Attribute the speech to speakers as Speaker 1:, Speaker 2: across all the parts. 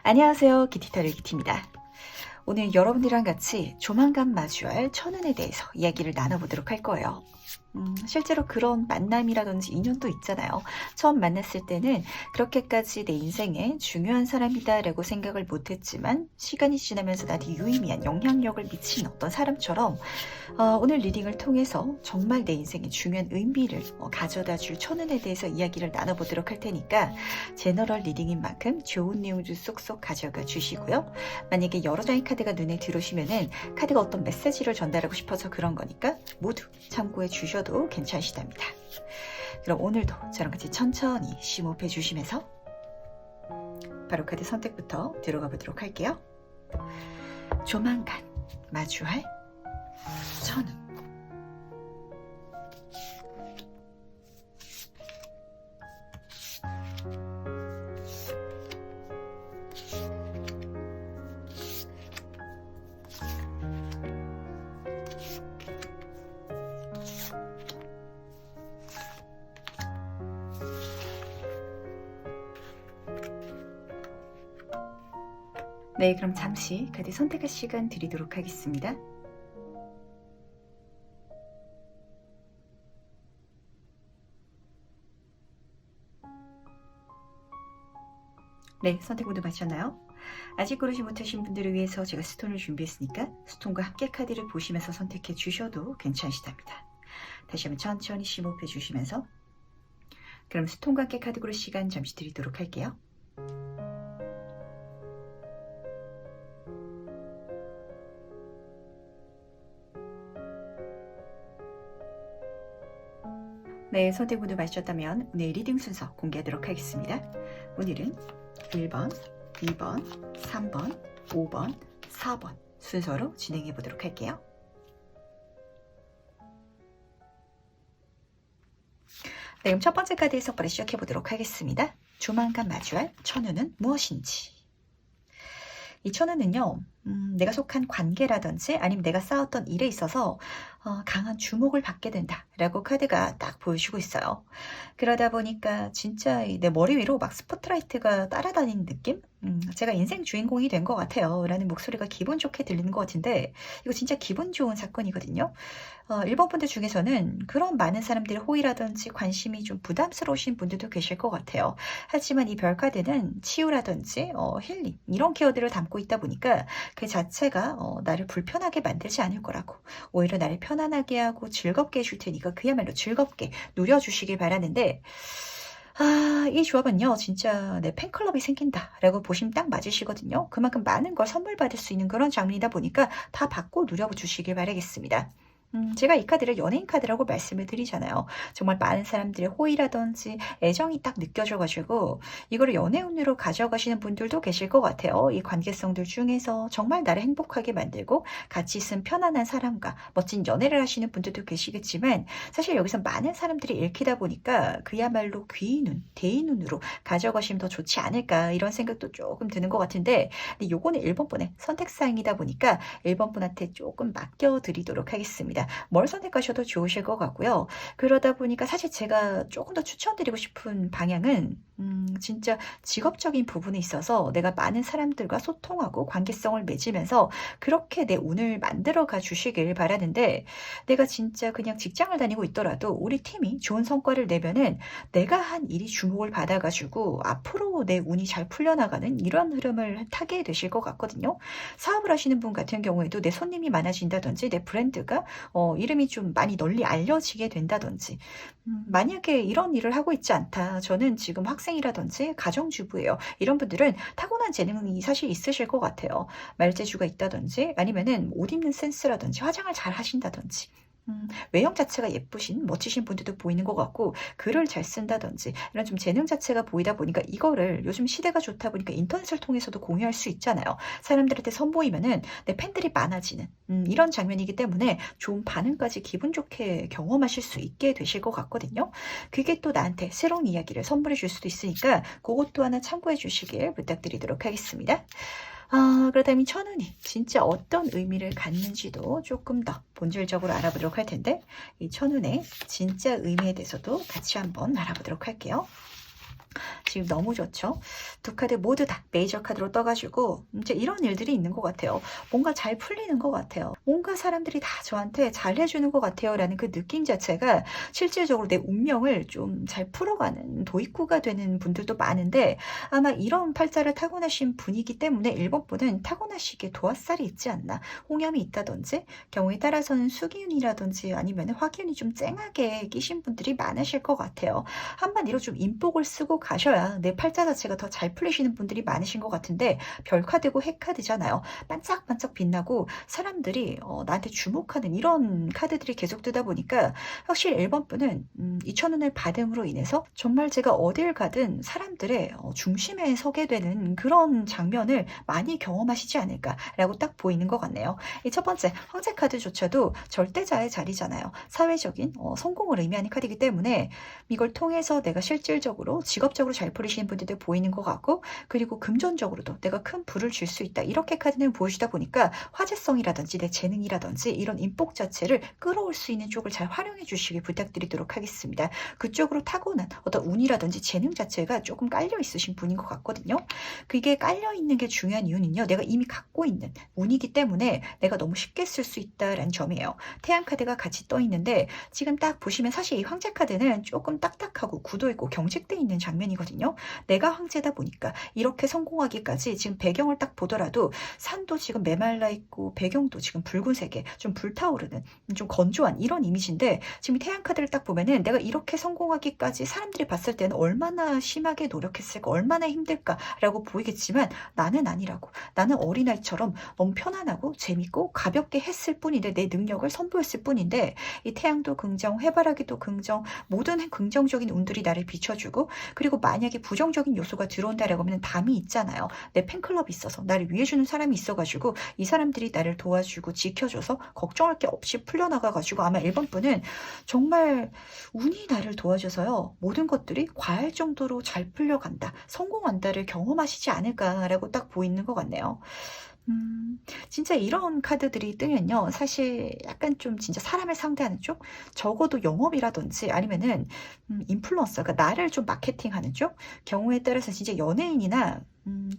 Speaker 1: 안녕하세요. 기티터리 기티입니다. 오늘 여러분들이랑 같이 조만간 마주할 천운에 대해서 이야기를 나눠보도록 할 거예요. 실제로 그런 만남이라든지 인연도 있잖아요. 처음 만났을 때는 그렇게까지 내 인생에 중요한 사람이다라고 생각을 못했지만 시간이 지나면서 나한테 유의미한 영향력을 미친 어떤 사람처럼 오늘 리딩을 통해서 정말 내 인생에 중요한 의미를 가져다 줄 천운에 대해서 이야기를 나눠보도록 할 테니까 제너럴 리딩인 만큼 좋은 내용을 쏙쏙 가져가 주시고요. 만약에 여러 장의 카드가 눈에 들어오시면은 카드가 어떤 메시지를 전달하고 싶어서 그런 거니까 모두 참고해 주셔도 괜찮으시답니다. 그럼 오늘도 저랑 같이 천천히 심호흡해 주시면서 바로 카드 선택부터 들어가 보도록 할게요. 조만간 마주할 천운. 네, 그럼 잠시 카드 선택할 시간 드리도록 하겠습니다. 네, 선택 모두 마쳤나요? 아직 고르지 못하신 분들을 위해서 제가 스톤을 준비했으니까 스톤과 함께 카드를 보시면서 선택해 주셔도 괜찮으시답니다. 다시 한번 천천히 심호흡해 주시면서 그럼 스톤과 함께 카드 고를 시간 잠시 드리도록 할게요. 네, 선택 모두 마셨다면 오늘 리딩 순서 공개하도록 하겠습니다. 오늘은 1번, 2번, 3번, 5번, 4번 순서로 진행해 보도록 할게요. 네, 그럼 첫 번째 카드 해석부터 시작해 보도록 하겠습니다. 조만간 마주할 천운은 무엇인지. 이 천운은요, 내가 속한 관계라든지 아니면 내가 쌓았던 일에 있어서 강한 주목을 받게 된다라고 카드가 딱 보여주고 있어요. 그러다 보니까 진짜 내 머리 위로 막 스포트라이트가 따라다니는 느낌? 제가 인생 주인공이 된 것 같아요. 라는 목소리가 기분 좋게 들리는 것 같은데 이거 진짜 기분 좋은 사건이거든요. 일본 분들 중에서는 그런 많은 사람들의 호의라든지 관심이 좀 부담스러우신 분들도 계실 것 같아요. 하지만 이 별카드는 치유라든지 힐링 이런 키워드를 담고 있다 보니까 그 자체가 나를 불편하게 만들지 않을 거라고 오히려 나를 편안하게 하고 즐겁게 해줄 테니까 그야말로 즐겁게 누려주시길 바라는데 이 조합은요 진짜 내 팬클럽이 생긴다라고 보시면 딱 맞으시거든요. 그만큼 많은 걸 선물 받을 수 있는 그런 장면이다 보니까 다 받고 누려주시길 바라겠습니다. 제가 이 카드를 연예인 카드라고 말씀을 드리잖아요. 정말 많은 사람들의 호의라든지 애정이 딱 느껴져가지고 이거를 연애운으로 가져가시는 분들도 계실 것 같아요. 이 관계성들 중에서 정말 나를 행복하게 만들고 같이 있으면 편안한 사람과 멋진 연애를 하시는 분들도 계시겠지만 사실 여기서 많은 사람들이 읽히다 보니까 그야말로 귀인운, 대인운으로 가져가시면 더 좋지 않을까 이런 생각도 조금 드는 것 같은데 근데 요거는 1번 분의 선택사항이다 보니까 1번 분한테 조금 맡겨드리도록 하겠습니다. 뭘 선택하셔도 좋으실 것 같고요. 그러다 보니까 사실 제가 조금 더 추천드리고 싶은 방향은 진짜 직업적인 부분에 있어서 내가 많은 사람들과 소통하고 관계성을 맺으면서 그렇게 내 운을 만들어가 주시길 바라는데 내가 진짜 그냥 직장을 다니고 있더라도 우리 팀이 좋은 성과를 내면은 내가 한 일이 주목을 받아가지고 앞으로 내 운이 잘 풀려나가는 이런 흐름을 타게 되실 것 같거든요. 사업을 하시는 분 같은 경우에도 내 손님이 많아진다든지 내 브랜드가 이름이 좀 많이 널리 알려지게 된다든지 만약에 이런 일을 하고 있지 않다. 저는 지금 학생이라든지 가정주부예요. 이런 분들은 타고난 재능이 사실 있으실 것 같아요. 말재주가 있다든지 아니면은 옷 입는 센스라든지 화장을 잘 하신다든지 외형 자체가 예쁘신 멋지신 분들도 보이는 것 같고 글을 잘 쓴다든지 이런 좀 재능 자체가 보이다 보니까 이거를 요즘 시대가 좋다 보니까 인터넷을 통해서도 공유할 수 있잖아요. 사람들한테 선보이면은 내 팬들이 많아지는 이런 장면이기 때문에 좋은 반응까지 기분 좋게 경험하실 수 있게 되실 것 같거든요. 그게 또 나한테 새로운 이야기를 선물해 줄 수도 있으니까 그것도 하나 참고해 주시길 부탁드리도록 하겠습니다. 그렇다면 천운이 진짜 어떤 의미를 갖는지도 조금 더 본질적으로 알아보도록 할 텐데 이 천운의 진짜 의미에 대해서도 같이 한번 알아보도록 할게요. 지금 너무 좋죠? 두 카드 모두 다 메이저 카드로 떠가지고 이제 이런 일들이 있는 것 같아요. 뭔가 잘 풀리는 것 같아요. 뭔가 사람들이 다 저한테 잘 해주는 것 같아요 라는 그 느낌 자체가 실질적으로 내 운명을 좀 잘 풀어가는 도입구가 되는 분들도 많은데, 아마 이런 팔자를 타고나신 분이기 때문에 1번 분은 타고나시기에 도화살이 있지 않나, 홍염이 있다든지 경우에 따라서는 수기운이라든지 아니면 화기운이 좀 쨍하게 끼신 분들이 많으실 것 같아요. 한마디로 좀 인복을 쓰고 가셔야 내 팔자 자체가 더 잘 풀리시는 분들이 많으신 것 같은데, 별카드고 핵카드잖아요. 반짝반짝 빛나고 사람들이 나한테 주목하는 이런 카드들이 계속 뜨다 보니까 확실히 1번 분은 2,000원을 받음으로 인해서 정말 제가 어딜 가든 사람들의 중심에 서게 되는 그런 장면을 많이 경험하시지 않을까라고 딱 보이는 것 같네요. 이 첫 번째 황제 카드조차도 절대자의 자리잖아요. 사회적인 성공을 의미하는 카드이기 때문에 이걸 통해서 내가 실질적으로 직업적으로 잘 풀리시는 분들도 보이는 것 같고, 그리고 금전적으로도 내가 큰 부를 줄 수 있다, 이렇게 카드는 보여주다 보니까 화제성이라든지 내 재능이라든지 이런 인복 자체를 끌어올 수 있는 쪽을 잘 활용해 주시길 부탁드리도록 하겠습니다. 그쪽으로 타고난 어떤 운이라든지 재능 자체가 조금 깔려 있으신 분인 것 같거든요. 그게 깔려 있는 게 중요한 이유는요, 내가 이미 갖고 있는 운이기 때문에 내가 너무 쉽게 쓸 수 있다라는 점이에요. 태양 카드가 같이 떠 있는데 지금 딱 보시면 사실 이 황제 카드는 조금 딱딱하고 구도 있고 경직돼 있는 장면이거든요. 내가 황제다 보니까 이렇게 성공하기까지 지금 배경을 딱 보더라도 산도 지금 메말라 있고 배경도 지금 붉은색에 좀 불타오르는 좀 건조한 이런 이미지인데, 지금 태양 카드를 딱 보면은 내가 이렇게 성공하기까지 사람들이 봤을 때는 얼마나 심하게 노력했을까, 얼마나 힘들까라고 보이겠지만 나는 아니라고. 나는 어린아이처럼 너무 편안하고 재밌고 가볍게 했을 뿐인데, 내 능력을 선보였을 뿐인데, 이 태양도 긍정, 해바라기도 긍정, 모든 긍정적인 운들이 나를 비춰주고, 그리고 만약에 부정적인 요소가 들어온다라고 하면 담이 있잖아요. 내 팬클럽이 있어서 나를 위해주는 사람이 있어가지고 이 사람들이 나를 도와주고 지켜줘서 걱정할 게 없이 풀려나가가지고 아마 1번 분은 정말 운이 나를 도와줘서요, 모든 것들이 과할 정도로 잘 풀려간다, 성공한다를 경험하시지 않을까라고 딱 보이는 것 같네요. 진짜 이런 카드들이 뜨면요, 사실 약간 좀 진짜 사람을 상대하는 쪽, 적어도 영업이라든지 아니면은 인플루언서, 그러니까 나를 좀 마케팅하는 쪽, 경우에 따라서 진짜 연예인이나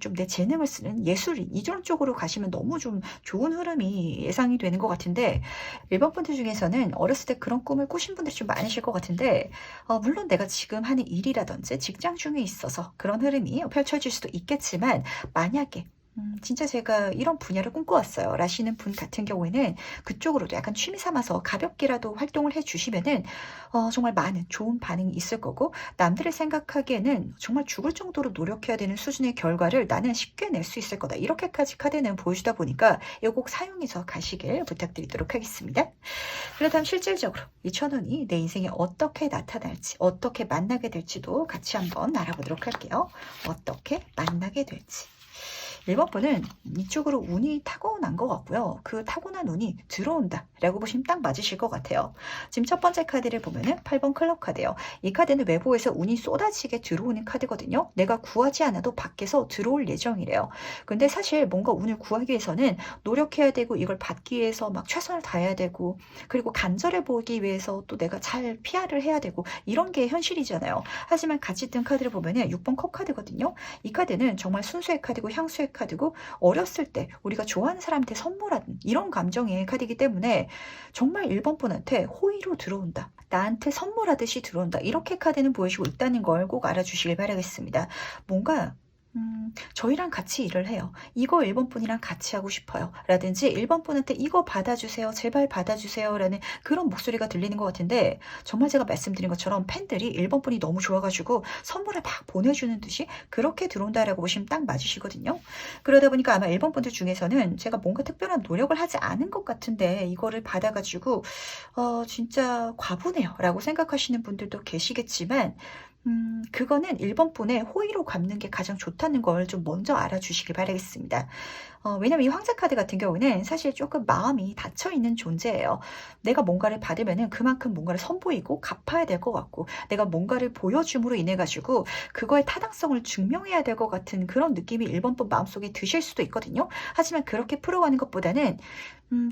Speaker 1: 좀 내 재능을 쓰는 예술인 이런 쪽으로 가시면 너무 좀 좋은 흐름이 예상이 되는 것 같은데, 일반 분들 중에서는 어렸을 때 그런 꿈을 꾸신 분들이 좀 많으실 것 같은데, 물론 내가 지금 하는 일이라든지 직장 중에 있어서 그런 흐름이 펼쳐질 수도 있겠지만, 만약에 진짜 제가 이런 분야를 꿈꿔왔어요 라시는 분 같은 경우에는 그쪽으로도 약간 취미 삼아서 가볍게라도 활동을 해주시면은 정말 많은 좋은 반응이 있을 거고, 남들이 생각하기에는 정말 죽을 정도로 노력해야 되는 수준의 결과를 나는 쉽게 낼 수 있을 거다, 이렇게까지 카드는 보여주다 보니까 이거 꼭 사용해서 가시길 부탁드리도록 하겠습니다. 그렇다면 실질적으로 2,000원이 내 인생에 어떻게 나타날지, 어떻게 만나게 될지도 같이 한번 알아보도록 할게요. 어떻게 만나게 될지. 1번 분은 이쪽으로 운이 타고난 것 같고요. 그 타고난 운이 들어온다 라고 보시면 딱 맞으실 것 같아요. 지금 첫 번째 카드를 보면은 8번 클럽 카드예요. 이 카드는 외부에서 운이 쏟아지게 들어오는 카드거든요. 내가 구하지 않아도 밖에서 들어올 예정이래요. 근데 사실 뭔가 운을 구하기 위해서는 노력해야 되고, 이걸 받기 위해서 막 최선을 다해야 되고, 그리고 간절해 보이기 위해서 또 내가 잘 PR을 해야 되고, 이런 게 현실이잖아요. 하지만 같이 뜬 카드를 보면은 6번 컵 카드거든요. 이 카드는 정말 순수의 카드고 향수의 카드고, 어렸을 때 우리가 좋아하는 사람한테 선물하는 이런 감정의 카드이기 때문에 정말 1번 분한테 호의로 들어온다, 나한테 선물하듯이 들어온다, 이렇게 카드는 보여주고 있다는 걸 꼭 알아주시길 바라겠습니다. 뭔가 저희랑 같이 일을 해요, 이거 1번 분이랑 같이 하고 싶어요 라든지 1번 분한테 이거 받아주세요, 제발 받아주세요 라는 그런 목소리가 들리는 것 같은데, 정말 제가 말씀드린 것처럼 팬들이 1번 분이 너무 좋아가지고 선물을 막 보내주는 듯이 그렇게 들어온다라고 보시면 딱 맞으시거든요. 그러다 보니까 아마 1번 분들 중에서는 제가 뭔가 특별한 노력을 하지 않은 것 같은데 이거를 받아가지고 진짜 과분해요 라고 생각하시는 분들도 계시겠지만, 그거는 1번 분의 호의로 갚는 게 가장 좋다는 걸 좀 먼저 알아주시길 바라겠습니다. 왜냐면 이 황제 카드 같은 경우는 사실 조금 마음이 닫혀있는 존재예요. 내가 뭔가를 받으면은 그만큼 뭔가를 선보이고 갚아야 될 것 같고, 내가 뭔가를 보여줌으로 인해 가지고 그거의 타당성을 증명해야 될 것 같은 그런 느낌이 1번 분 마음속에 드실 수도 있거든요. 하지만 그렇게 풀어가는 것보다는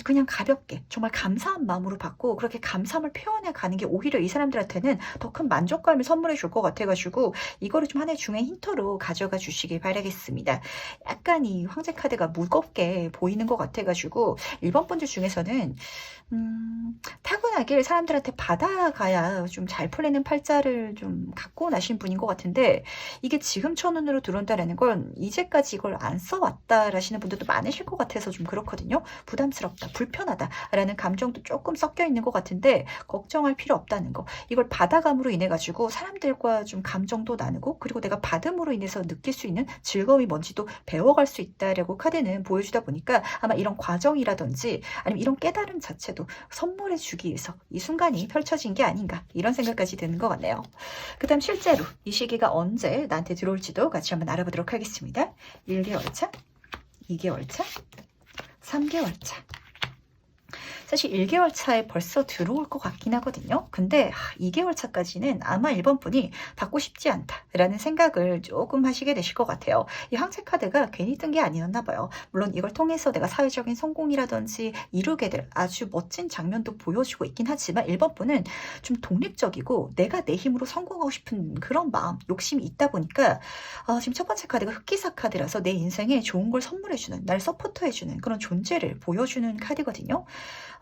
Speaker 1: 그냥 가볍게 정말 감사한 마음으로 받고, 그렇게 감사함을 표현해 가는 게 오히려 이 사람들한테는 더 큰 만족감을 선물해 줄 것 것 같아가지고 이거를 좀 하나의 중요한 힌트로 가져가 주시길 바라겠습니다. 약간 이 황제 카드가 무겁게 보이는 것 같아가지고 1번 분들 중에서는 타고나길 사람들한테 받아가야 좀 잘 풀리는 팔자를 좀 갖고 나신 분인 것 같은데 이게 지금 천운으로 들어온다라는 건 이제까지 이걸 안 써왔다라시는 분들도 많으실 것 같아서 좀 그렇거든요. 부담스럽다, 불편하다라는 감정도 조금 섞여 있는 것 같은데 걱정할 필요 없다는 거. 이걸 받아감으로 인해 가지고 사람들과 좀 감정도 나누고 그리고 내가 받음으로 인해서 느낄 수 있는 즐거움이 뭔지도 배워갈 수 있다라고 카드는 보여주다 보니까 아마 이런 과정이라든지 아니면 이런 깨달음 자체도 선물해 주기 위해서 이 순간이 펼쳐진 게 아닌가 이런 생각까지 드는 것 같네요. 그 다음 실제로 이 시기가 언제 나한테 들어올지도 같이 한번 알아보도록 하겠습니다. 1개월 차, 2개월 차, 3개월 차. 사실 1개월 차에 벌써 들어올 것 같긴 하거든요. 근데 2개월 차까지는 아마 1번 분이 받고 싶지 않다라는 생각을 조금 하시게 되실 것 같아요. 이 황제 카드가 괜히 뜬 게 아니었나 봐요. 물론 이걸 통해서 내가 사회적인 성공이라든지 이루게 될 아주 멋진 장면도 보여주고 있긴 하지만 1번 분은 좀 독립적이고 내가 내 힘으로 성공하고 싶은 그런 마음, 욕심이 있다 보니까 지금 첫 번째 카드가 흑기사 카드라서 내 인생에 좋은 걸 선물해주는, 날 서포터해주는 그런 존재를 보여주는 카드거든요.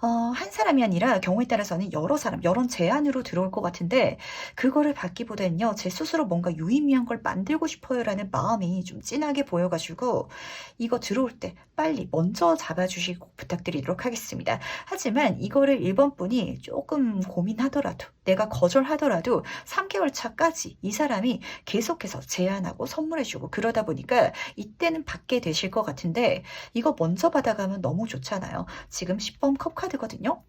Speaker 1: 한 사람이 아니라 경우에 따라서는 여러 사람, 여러 제안으로 들어올 것 같은데 그거를 받기보다는요. 제 스스로 뭔가 유의미한 걸 만들고 싶어요라는 마음이 좀 진하게 보여가지고 이거 들어올 때 빨리 먼저 잡아주시고 부탁드리도록 하겠습니다. 하지만 이거를 1번 분이 조금 고민하더라도 내가 거절하더라도 3개월 차까지 이 사람이 계속해서 제안하고 선물해주고 그러다 보니까 이때는 받게 되실 것 같은데 이거 먼저 받아가면 너무 좋잖아요. 지금 10번 컵 카드거든요.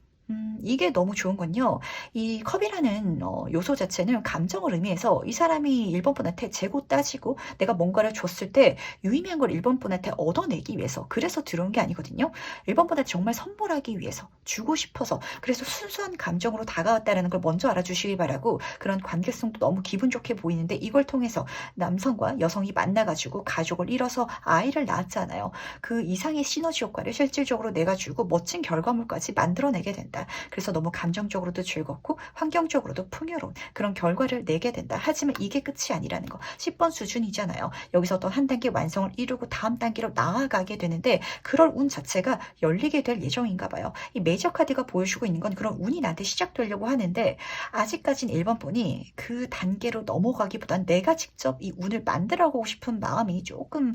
Speaker 1: 이게 너무 좋은 건요. 이 컵이라는 요소 자체는 감정을 의미해서 이 사람이 1번 분한테 재고 따지고 내가 뭔가를 줬을 때 유의미한 걸 1번 분한테 얻어내기 위해서 그래서 들어온 게 아니거든요. 1번 분한테 정말 선물하기 위해서 주고 싶어서 그래서 순수한 감정으로 다가왔다는 걸 먼저 알아주시기 바라고 그런 관계성도 너무 기분 좋게 보이는데 이걸 통해서 남성과 여성이 만나가지고 가족을 이뤄서 아이를 낳았잖아요. 그 이상의 시너지 효과를 실질적으로 내가지고 멋진 결과물까지 만들어내게 된다. 그래서 너무 감정적으로도 즐겁고 환경적으로도 풍요로운 그런 결과를 내게 된다. 하지만 이게 끝이 아니라는 거. 10번 수준이잖아요. 여기서 어떤 한 단계 완성을 이루고 다음 단계로 나아가게 되는데 그럴 운 자체가 열리게 될 예정인가 봐요. 이 메이저 카드가 보여주고 있는 건 그런 운이 나한테 시작되려고 하는데 아직까지는 1번 분이 그 단계로 넘어가기보단 내가 직접 이 운을 만들어가고 싶은 마음이 조금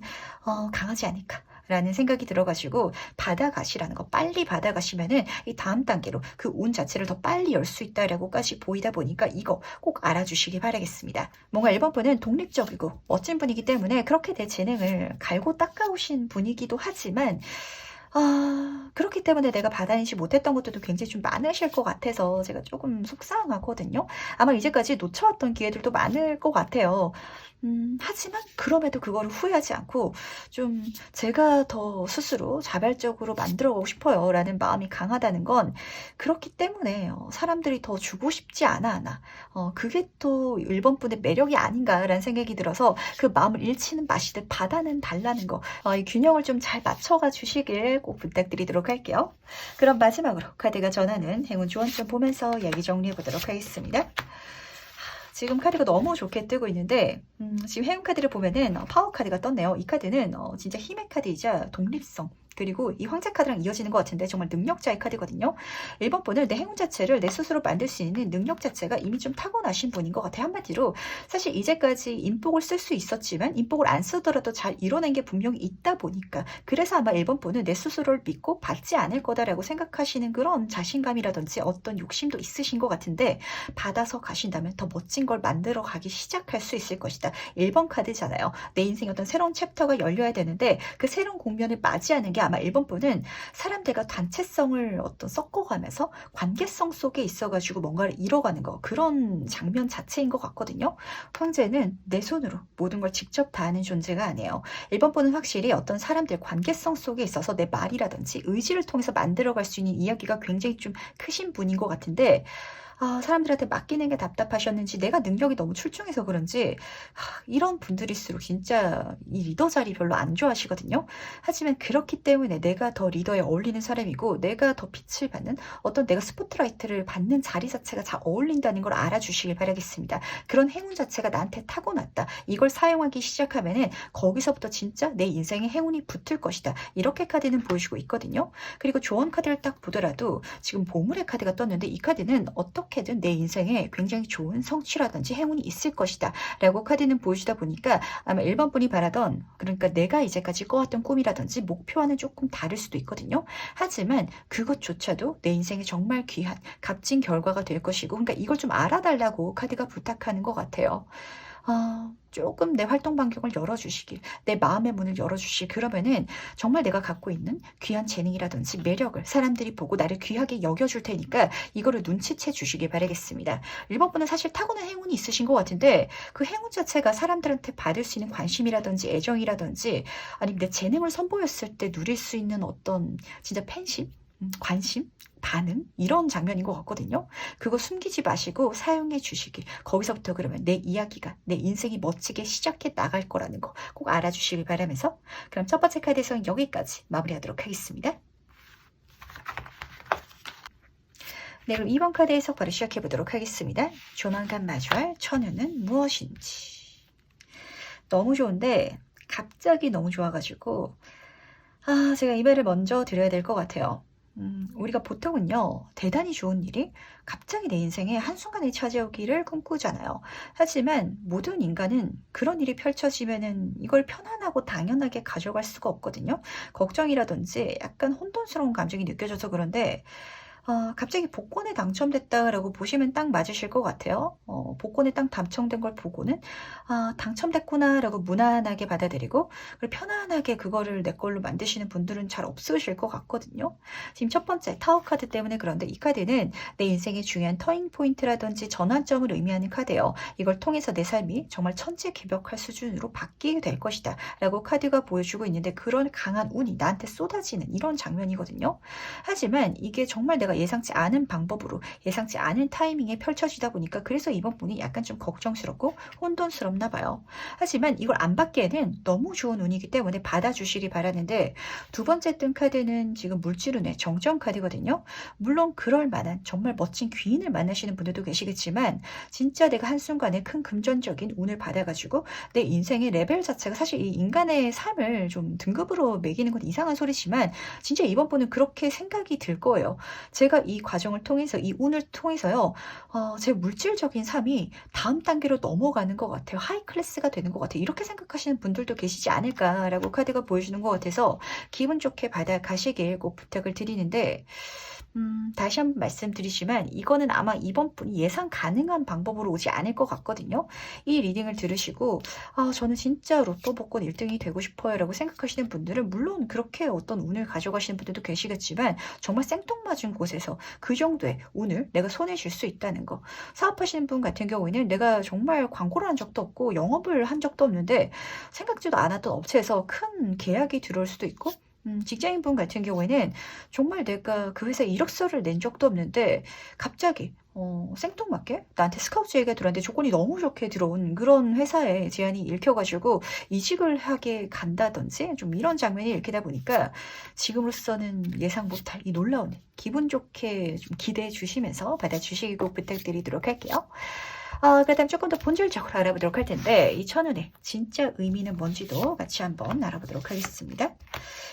Speaker 1: 강하지 않을까. 라는 생각이 들어가지고 받아가시라는 거 빨리 받아가시면은 이 다음 단계로 그 운 자체를 더 빨리 열 수 있다라고까지 보이다 보니까 이거 꼭 알아주시기 바라겠습니다. 뭔가 1번 분은 독립적이고 멋진 분이기 때문에 그렇게 내 재능을 갈고 닦아오신 분이기도 하지만 그렇기 때문에 내가 받아내지 못했던 것들도 굉장히 좀 많으실 것 같아서 제가 조금 속상하거든요. 아마 이제까지 놓쳐왔던 기회들도 많을 것 같아요. 하지만 그럼에도 그거를 후회하지 않고 좀 제가 더 스스로 자발적으로 만들어가고 싶어요 라는 마음이 강하다는 건 그렇기 때문에 사람들이 더 주고 싶지 않아 하나 그게 또 1번 분의 매력이 아닌가라는 생각이 들어서 그 마음을 잃지는 마시듯 받아는 달라는 거 이 균형을 좀 잘 맞춰가 주시길 꼭 부탁드리도록 할게요. 그럼 마지막으로 카드가 전하는 행운 조언점 보면서 이야기 정리해 보도록 하겠습니다. 지금 카드가 너무 좋게 뜨고 있는데 지금 행운 카드를 보면은 파워 카드가 떴네요. 이 카드는 진짜 힘의 카드이자 독립성 그리고 이 황제 카드랑 이어지는 것 같은데 정말 능력자의 카드거든요. 1번 분은 내 행운 자체를 내 스스로 만들 수 있는 능력 자체가 이미 좀 타고나신 분인 것 같아요. 한마디로 사실 이제까지 인복을 쓸 수 있었지만 인복을 안 쓰더라도 잘 이뤄낸 게 분명히 있다 보니까 그래서 아마 1번 분은 내 스스로를 믿고 받지 않을 거다라고 생각하시는 그런 자신감이라든지 어떤 욕심도 있으신 것 같은데 받아서 가신다면 더 멋진 걸 만들어 가기 시작할 수 있을 것이다. 1번 카드잖아요. 내 인생에 어떤 새로운 챕터가 열려야 되는데 그 새로운 국면을 맞이하는 게 아마 1번 분은 사람들과 단체성을 어떤 섞어가면서 관계성 속에 있어가지고 뭔가를 이뤄가는 거 그런 장면 자체인 것 같거든요. 황제는 내 손으로 모든 걸 직접 다 하는 존재가 아니에요. 1번 분은 확실히 어떤 사람들 관계성 속에 있어서 내 말이라든지 의지를 통해서 만들어갈 수 있는 이야기가 굉장히 좀 크신 분인 것 같은데 사람들한테 맡기는 게 답답하셨는지 내가 능력이 너무 출중해서 그런지 이런 분들일수록 진짜 이 리더 자리 별로 안 좋아하시거든요. 하지만 그렇기 때문에 내가 더 리더에 어울리는 사람이고 내가 더 빛을 받는 어떤 내가 스포트라이트를 받는 자리 자체가 잘 어울린다는 걸 알아주시길 바라겠습니다. 그런 행운 자체가 나한테 타고났다. 이걸 사용하기 시작하면은 거기서부터 진짜 내 인생에 행운이 붙을 것이다. 이렇게 카드는 보여주고 있거든요. 그리고 조언 카드를 딱 보더라도 지금 보물의 카드가 떴는데 이 카드는 어떻게든 내 인생에 굉장히 좋은 성취라든지 행운이 있을 것이다 라고 카드는 보여주다 보니까 아마 1번 분이 바라던 그러니까 내가 이제까지 꿔왔던 꿈이라든지 목표와는 조금 다를 수도 있거든요. 하지만 그것조차도 내 인생에 정말 귀한 값진 결과가 될 것이고 그러니까 이걸 좀 알아달라고 카드가 부탁하는 것 같아요. 조금 내 활동 반경을 열어주시길, 내 마음의 문을 열어주시길, 그러면은 정말 내가 갖고 있는 귀한 재능이라든지 매력을 사람들이 보고 나를 귀하게 여겨줄 테니까 이거를 눈치채 주시길 바라겠습니다. 1번 분은 사실 타고난 행운이 있으신 것 같은데 그 행운 자체가 사람들한테 받을 수 있는 관심이라든지 애정이라든지 아니면 내 재능을 선보였을 때 누릴 수 있는 어떤 진짜 팬심? 관심? 반응? 이런 장면인 것 같거든요. 그거 숨기지 마시고 사용해 주시길. 거기서부터 그러면 내 이야기가, 내 인생이 멋지게 시작해 나갈 거라는 거 꼭 알아주시길 바라면서 그럼 첫 번째 카드에서는 여기까지 마무리하도록 하겠습니다. 네, 그럼 2번 카드 해석 바로 시작해 보도록 하겠습니다. 조만간 마주할 천우는 무엇인지. 너무 좋은데 갑자기 너무 좋아가지고 제가 이 말을 먼저 드려야 될 것 같아요. 우리가 보통은요, 대단히 좋은 일이 갑자기 내 인생에 한순간에 찾아오기를 꿈꾸잖아요. 하지만 모든 인간은 그런 일이 펼쳐지면은 이걸 편안하고 당연하게 가져갈 수가 없거든요. 걱정이라든지 약간 혼돈스러운 감정이 느껴져서 그런데, 갑자기 복권에 당첨됐다라고 보시면 딱 맞으실 것 같아요. 복권에 딱 당첨된 걸 보고는 당첨됐구나라고 무난하게 받아들이고 그리고 편안하게 그거를 내 걸로 만드시는 분들은 잘 없으실 것 같거든요. 지금 첫 번째 타워 카드 때문에 그런데 이 카드는 내 인생의 중요한 터닝 포인트라든지 전환점을 의미하는 카드예요. 이걸 통해서 내 삶이 정말 천지개벽할 수준으로 바뀌게 될 것이다 라고 카드가 보여주고 있는데 그런 강한 운이 나한테 쏟아지는 이런 장면이거든요. 하지만 이게 정말 내가 예상치 않은 방법으로 예상치 않은 타이밍에 펼쳐지다 보니까 그래서 이번 분이 약간 좀 걱정스럽고 혼돈스럽나 봐요. 하지만 이걸 안 받기에는 너무 좋은 운이기 때문에 받아주시기 바라는데 두 번째 뜬 카드는 지금 물질운의 정전 카드거든요. 물론 그럴 만한 정말 멋진 귀인을 만나시는 분들도 계시겠지만 진짜 내가 한순간에 큰 금전적인 운을 받아가지고 내 인생의 레벨 자체가 사실 이 인간의 삶을 좀 등급으로 매기는 건 이상한 소리지만 진짜 이번 분은 그렇게 생각이 들 거예요. 제가 이 과정을 통해서 이 운을 통해서요. 제 물질적인 삶이 다음 단계로 넘어가는 것 같아요. 하이 클래스가 되는 것 같아요. 이렇게 생각하시는 분들도 계시지 않을까라고 카드가 보여주는 것 같아서 기분 좋게 받아가시길 꼭 부탁을 드리는데 다시 한번 말씀드리지만 이거는 아마 이번 분이 예상 가능한 방법으로 오지 않을 것 같거든요. 이 리딩을 들으시고 저는 진짜 로또 복권 1등이 되고 싶어요 라고 생각하시는 분들은 물론 그렇게 어떤 운을 가져가시는 분들도 계시겠지만 정말 생뚱맞은 곳에서 그 정도의 운을 내가 손에 쥘 수 있다는 거. 사업하시는 분 같은 경우에는 내가 정말 광고를 한 적도 없고 영업을 한 적도 없는데 생각지도 않았던 업체에서 큰 계약이 들어올 수도 있고 직장인분 같은 경우에는 정말 내가 그 회사에 이력서를 낸 적도 없는데 갑자기 생뚱맞게 나한테 스카우트 얘기가 들어왔는데 조건이 너무 좋게 들어온 그런 회사에 제안이 읽혀가지고 이직을 하게 간다든지 좀 이런 장면이 읽히다 보니까 지금으로서는 예상 못할 이 놀라운 기분 좋게 좀 기대해 주시면서 받아주시기 꼭 부탁드리도록 할게요. 그다음 조금 더 본질적으로 알아보도록 할 텐데 이 천운의 진짜 의미는 뭔지도 같이 한번 알아보도록 하겠습니다.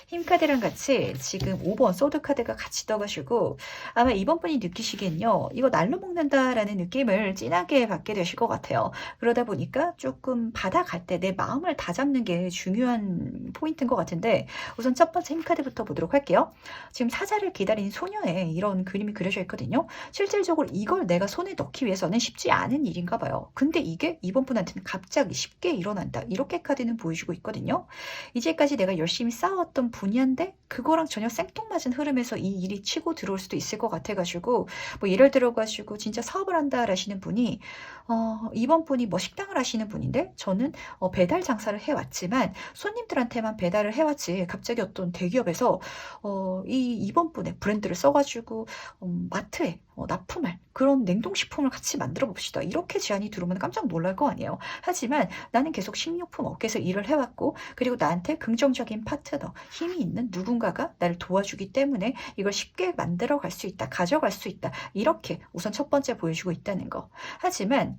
Speaker 1: 힘카드랑 같이 지금 5번 소드카드가 같이 떠가지고 아마 이번 분이 느끼시기엔요. 이거 날로 먹는다라는 느낌을 진하게 받게 되실 것 같아요. 그러다 보니까 조금 받아갈 때 내 마음을 다잡는 게 중요한 포인트인 것 같은데 우선 첫 번째 힘카드부터 보도록 할게요. 지금 사자를 기다리는 소녀의 이런 그림이 그려져 있거든요. 실질적으로 이걸 내가 손에 넣기 위해서는 쉽지 않은 일인 일인가 봐요. 근데 이게 이번 분한테는 갑자기 쉽게 일어난다. 이렇게 카드는 보여주고 있거든요. 이제까지 내가 열심히 쌓아왔던 분야인데 그거랑 전혀 생뚱맞은 흐름에서 이 일이 치고 들어올 수도 있을 것 같아가지고 뭐 예를 들어가지고 진짜 사업을 한다 하시는 분이 이번 분이 뭐 식당을 하시는 분인데 저는 배달 장사를 해왔지만 손님들한테만 배달을 해왔지 갑자기 어떤 대기업에서 이번 분의 브랜드를 써가지고 마트에 납품할 그런 냉동식품을 같이 만들어 봅시다. 이렇게 제안이 들어오면 깜짝 놀랄 거 아니에요. 하지만 나는 계속 식료품 업계에서 일을 해왔고 그리고 나한테 긍정적인 파트너, 힘이 있는 누군가가 나를 도와주기 때문에 이걸 쉽게 만들어 갈 수 있다. 가져갈 수 있다. 이렇게 우선 첫 번째 보여주고 있다는 거. 하지만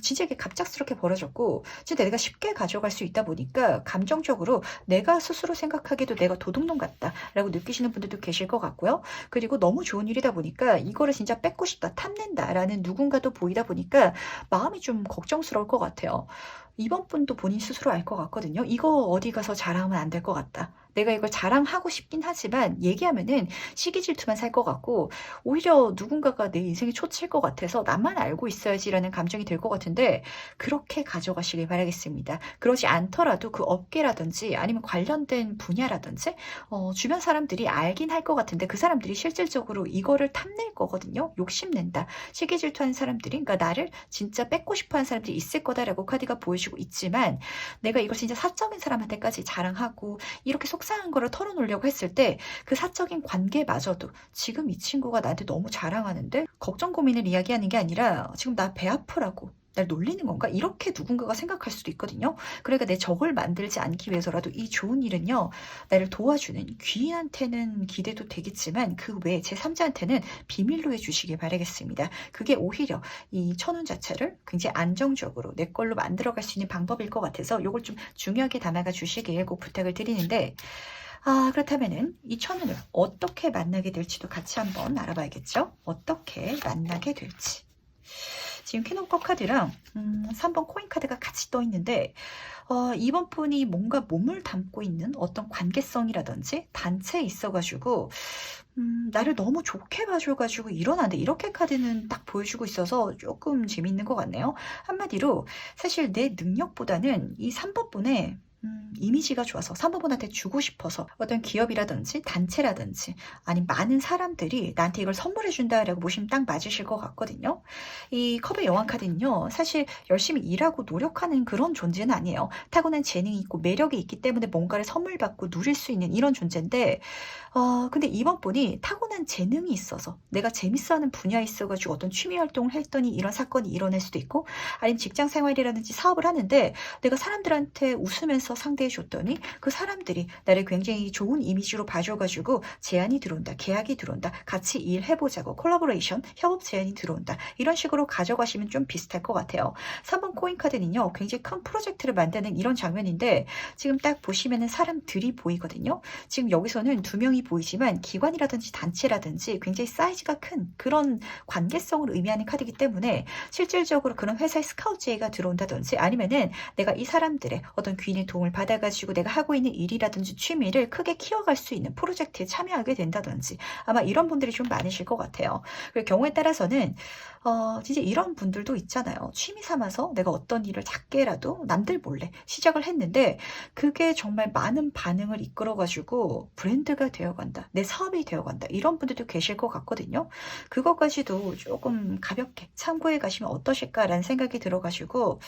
Speaker 1: 진짜 이게 갑작스럽게 벌어졌고 진짜 내가 쉽게 가져갈 수 있다 보니까 감정적으로 내가 스스로 생각하기에도 내가 도둑놈 같다라고 느끼시는 분들도 계실 것 같고요. 그리고 너무 좋은 일이다 보니까 이거를 진짜 뺏고 싶다, 탐낸다라는 누군가도 보이다 보니까 마음이 좀 걱정스러울 것 같아요. 이번 분도 본인 스스로 알 것 같거든요. 이거 어디 가서 자랑하면 안 될 것 같다. 내가 이걸 자랑하고 싶긴 하지만 얘기하면은 시기 질투만 살 것 같고 오히려 누군가가 내 인생에 초칠 것 같아서 나만 알고 있어야지라는 감정이 들 것 같은데 그렇게 가져가시길 바라겠습니다. 그러지 않더라도 그 업계라든지 아니면 관련된 분야라든지 주변 사람들이 알긴 할 것 같은데 그 사람들이 실질적으로 이거를 탐낼 거거든요. 욕심낸다. 시기 질투하는 사람들이 그러니까 나를 진짜 뺏고 싶어하는 사람들이 있을 거다라고 카드가 보여주고 있지만 내가 이걸 진짜 사적인 사람한테까지 자랑하고 이렇게 속상한 거를 털어놓으려고 했을 때 그 사적인 관계마저도 지금 이 친구가 나한테 너무 자랑하는데 걱정 고민을 이야기하는 게 아니라 지금 나 배 아프라고 날 놀리는 건가? 이렇게 누군가가 생각할 수도 있거든요. 그러니까 내 적을 만들지 않기 위해서라도 이 좋은 일은요. 나를 도와주는 귀인한테는 기대도 되겠지만 그 외에 제3자한테는 비밀로 해주시길 바라겠습니다. 그게 오히려 이 천운 자체를 굉장히 안정적으로 내 걸로 만들어갈 수 있는 방법일 것 같아서 이걸 좀 중요하게 담아가 주시길 꼭 부탁을 드리는데 그렇다면은 이 천운을 어떻게 만나게 될지도 같이 한번 알아봐야겠죠? 어떻게 만나게 될지. 지금 퀸오브 카드랑 3번 코인 카드가 같이 떠 있는데 이번 분이 뭔가 몸을 담고 있는 어떤 관계성이라든지 단체에 있어가지고 나를 너무 좋게 봐줘가지고 일어나는데 이렇게 카드는 딱 보여주고 있어서 조금 재밌는 것 같네요. 한마디로 사실 내 능력보다는 이 3번 분의 이미지가 좋아서 3번분한테 주고 싶어서 어떤 기업이라든지 단체라든지 아니면 많은 사람들이 나한테 이걸 선물해 준다라고 보시면 딱 맞으실 것 같거든요. 이 컵의 여왕 카드는요. 사실 열심히 일하고 노력하는 그런 존재는 아니에요. 타고난 재능이 있고 매력이 있기 때문에 뭔가를 선물 받고 누릴 수 있는 이런 존재인데 근데 이번 분이 타고난 재능이 있어서 내가 재밌어하는 분야에 있어가지고 어떤 취미 활동을 했더니 이런 사건이 일어날 수도 있고 아니면 직장 생활이라든지 사업을 하는데 내가 사람들한테 웃으면서 상대해 줬더니 그 사람들이 나를 굉장히 좋은 이미지로 봐줘가지고 제안이 들어온다, 계약이 들어온다, 같이 일해보자고 콜라보레이션, 협업 제안이 들어온다 이런 식으로 가져가시면 좀 비슷할 것 같아요. 3번 코인 카드는요 굉장히 큰 프로젝트를 만드는 이런 장면인데 지금 딱 보시면은 사람들이 보이거든요. 지금 여기서는 2명이 보이지만 기관이라든지 단체라든지 굉장히 사이즈가 큰 그런 관계성을 의미하는 카드이기 때문에 실질적으로 그런 회사의 스카우트 제의가 들어온다든지 아니면은 내가 이 사람들의 어떤 귀인의 도움을 받아가지고 내가 하고 있는 일이라든지 취미를 크게 키워갈 수 있는 프로젝트에 참여하게 된다든지 아마 이런 분들이 좀 많으실 것 같아요. 그리고 경우에 따라서는 진짜 이런 분들도 있잖아요. 취미 삼아서 내가 어떤 일을 작게라도 남들 몰래 시작을 했는데 그게 정말 많은 반응을 이끌어가지고 브랜드가 되어간다. 내 사업이 되어간다. 이런 분들도 계실 것 같거든요. 그것까지도 조금 가볍게 참고해 가시면 어떠실까라는 생각이 들어가지고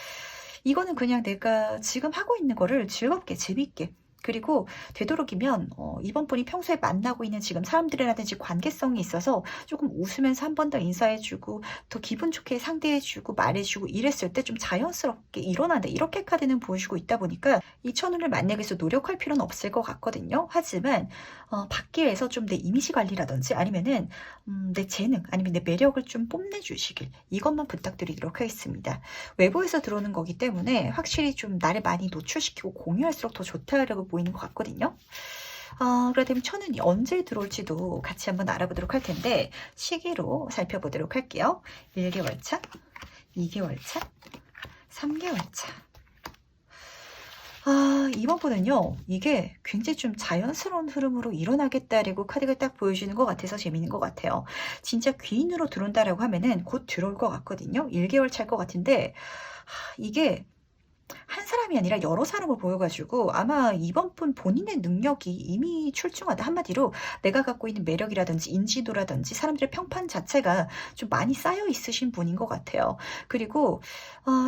Speaker 1: 이거는 그냥 내가 지금 하고 있는 거를 즐겁게 재밌게 그리고 되도록이면 이번 분이 평소에 만나고 있는 지금 사람들이라든지 관계성이 있어서 조금 웃으면서 한 번 더 인사해주고 더 기분 좋게 상대해주고 말해주고 이랬을 때 좀 자연스럽게 일어난다 이렇게 카드는 보여주고 있다 보니까 이 천운을 만나기 위해서 노력할 필요는 없을 것 같거든요. 하지만 받기 위해서 좀 내 이미지 관리라든지 아니면은 내 재능 아니면 내 매력을 좀 뽐내주시길 이것만 부탁드리도록 하겠습니다. 외부에서 들어오는 거기 때문에 확실히 좀 나를 많이 노출시키고 공유할수록 더 좋다라고 보이는 것 같거든요. 그렇다면 천운이 언제 들어올지도 같이 한번 알아보도록 할 텐데 시기로 살펴보도록 할게요. 1개월 차, 2개월 차, 3개월 차. 이번 분은요, 이게 굉장히 좀 자연스러운 흐름으로 일어나겠다라고 카드가 딱 보여주는 것 같아서 재밌는 것 같아요. 진짜 귀인으로 들어온다라고 하면은 곧 들어올 것 같거든요. 1개월 찰 것 같은데, 이게 한 사람이 아니라 여러 사람을 보여가지고 아마 이번 분 본인의 능력이 이미 출중하다. 한마디로 내가 갖고 있는 매력이라든지 인지도라든지 사람들의 평판 자체가 좀 많이 쌓여 있으신 분인 것 같아요. 그리고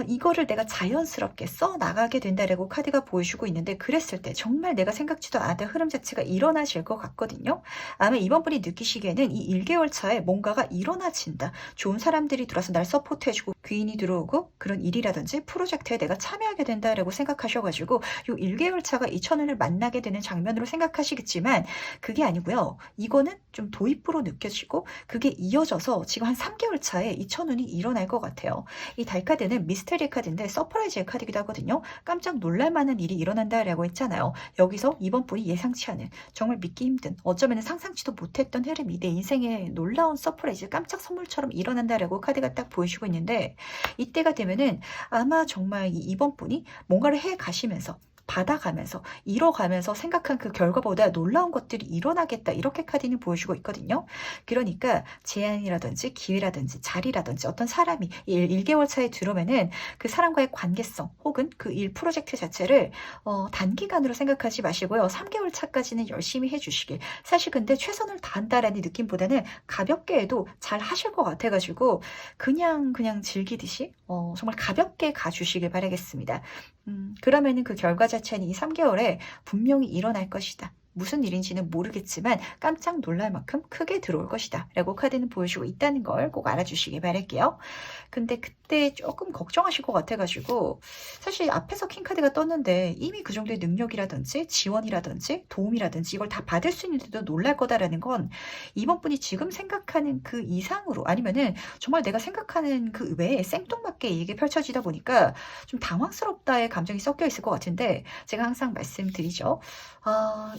Speaker 1: 이거를 내가 자연스럽게 써 나가게 된다라고 카드가 보여주고 있는데, 그랬을 때 정말 내가 생각지도 않았던 흐름 자체가 일어나실 것 같거든요. 아마 이번 분이 느끼시기에는 이 1개월 차에 뭔가가 일어나진다. 좋은 사람들이 들어와서 날 서포트해주고 귀인이 들어오고 그런 일이라든지 프로젝트에 내가 참여하게 된다라고 생각하셔가지고 요 1개월 차가 이 천운을 만나게 되는 장면으로 생각하시겠지만, 그게 아니고요. 이거는 좀 도입부로 느껴지고 그게 이어져서 지금 한 3개월 차에 이 천운이 일어날 것 같아요. 이 달카드는 미스테리 카드인데 서프라이즈의 카드이기도 하거든요. 깜짝 놀랄 만한 일이 일어난다라고 했잖아요. 여기서 이번 분이 예상치 않은, 정말 믿기 힘든, 어쩌면 상상치도 못했던 흐름이 내 인생에 놀라운 서프라이즈, 깜짝 선물처럼 일어난다라고 카드가 딱 보여주고 있는데, 이때가 되면은 아마 정말 이번 분이 뭔가를 해 가시면서 받아가면서 이뤄가면서 생각한 그 결과보다 놀라운 것들이 일어나겠다, 이렇게 카드는 보여주고 있거든요. 그러니까 제안이라든지 기회라든지 자리라든지 어떤 사람이 1개월 차에 들어오면은 그 사람과의 관계성 혹은 그 일 프로젝트 자체를 단기간으로 생각하지 마시고요. 3개월 차까지는 열심히 해주시길. 사실 근데 최선을 다한다라는 느낌보다는 가볍게 해도 잘 하실 것 같아가지고 그냥 즐기듯이 정말 가볍게 가주시길 바라겠습니다. 그러면은 그 결과 자체는 이 3개월에 분명히 일어날 것이다. 무슨 일인지는 모르겠지만 깜짝 놀랄 만큼 크게 들어올 것이다 라고 카드는 보여주고 있다는 걸 꼭 알아주시길 바랄게요. 근데 그때 조금 걱정하실 것 같아가지고, 사실 앞에서 킹카드가 떴는데 이미 그 정도의 능력이라든지 지원이라든지 도움이라든지 이걸 다 받을 수 있는데도 놀랄 거다라는 건, 이번 분이 지금 생각하는 그 이상으로, 아니면은 정말 내가 생각하는 그 외에 생뚱맞게 이게 펼쳐지다 보니까 좀 당황스럽다의 감정이 섞여 있을 것 같은데, 제가 항상 말씀드리죠.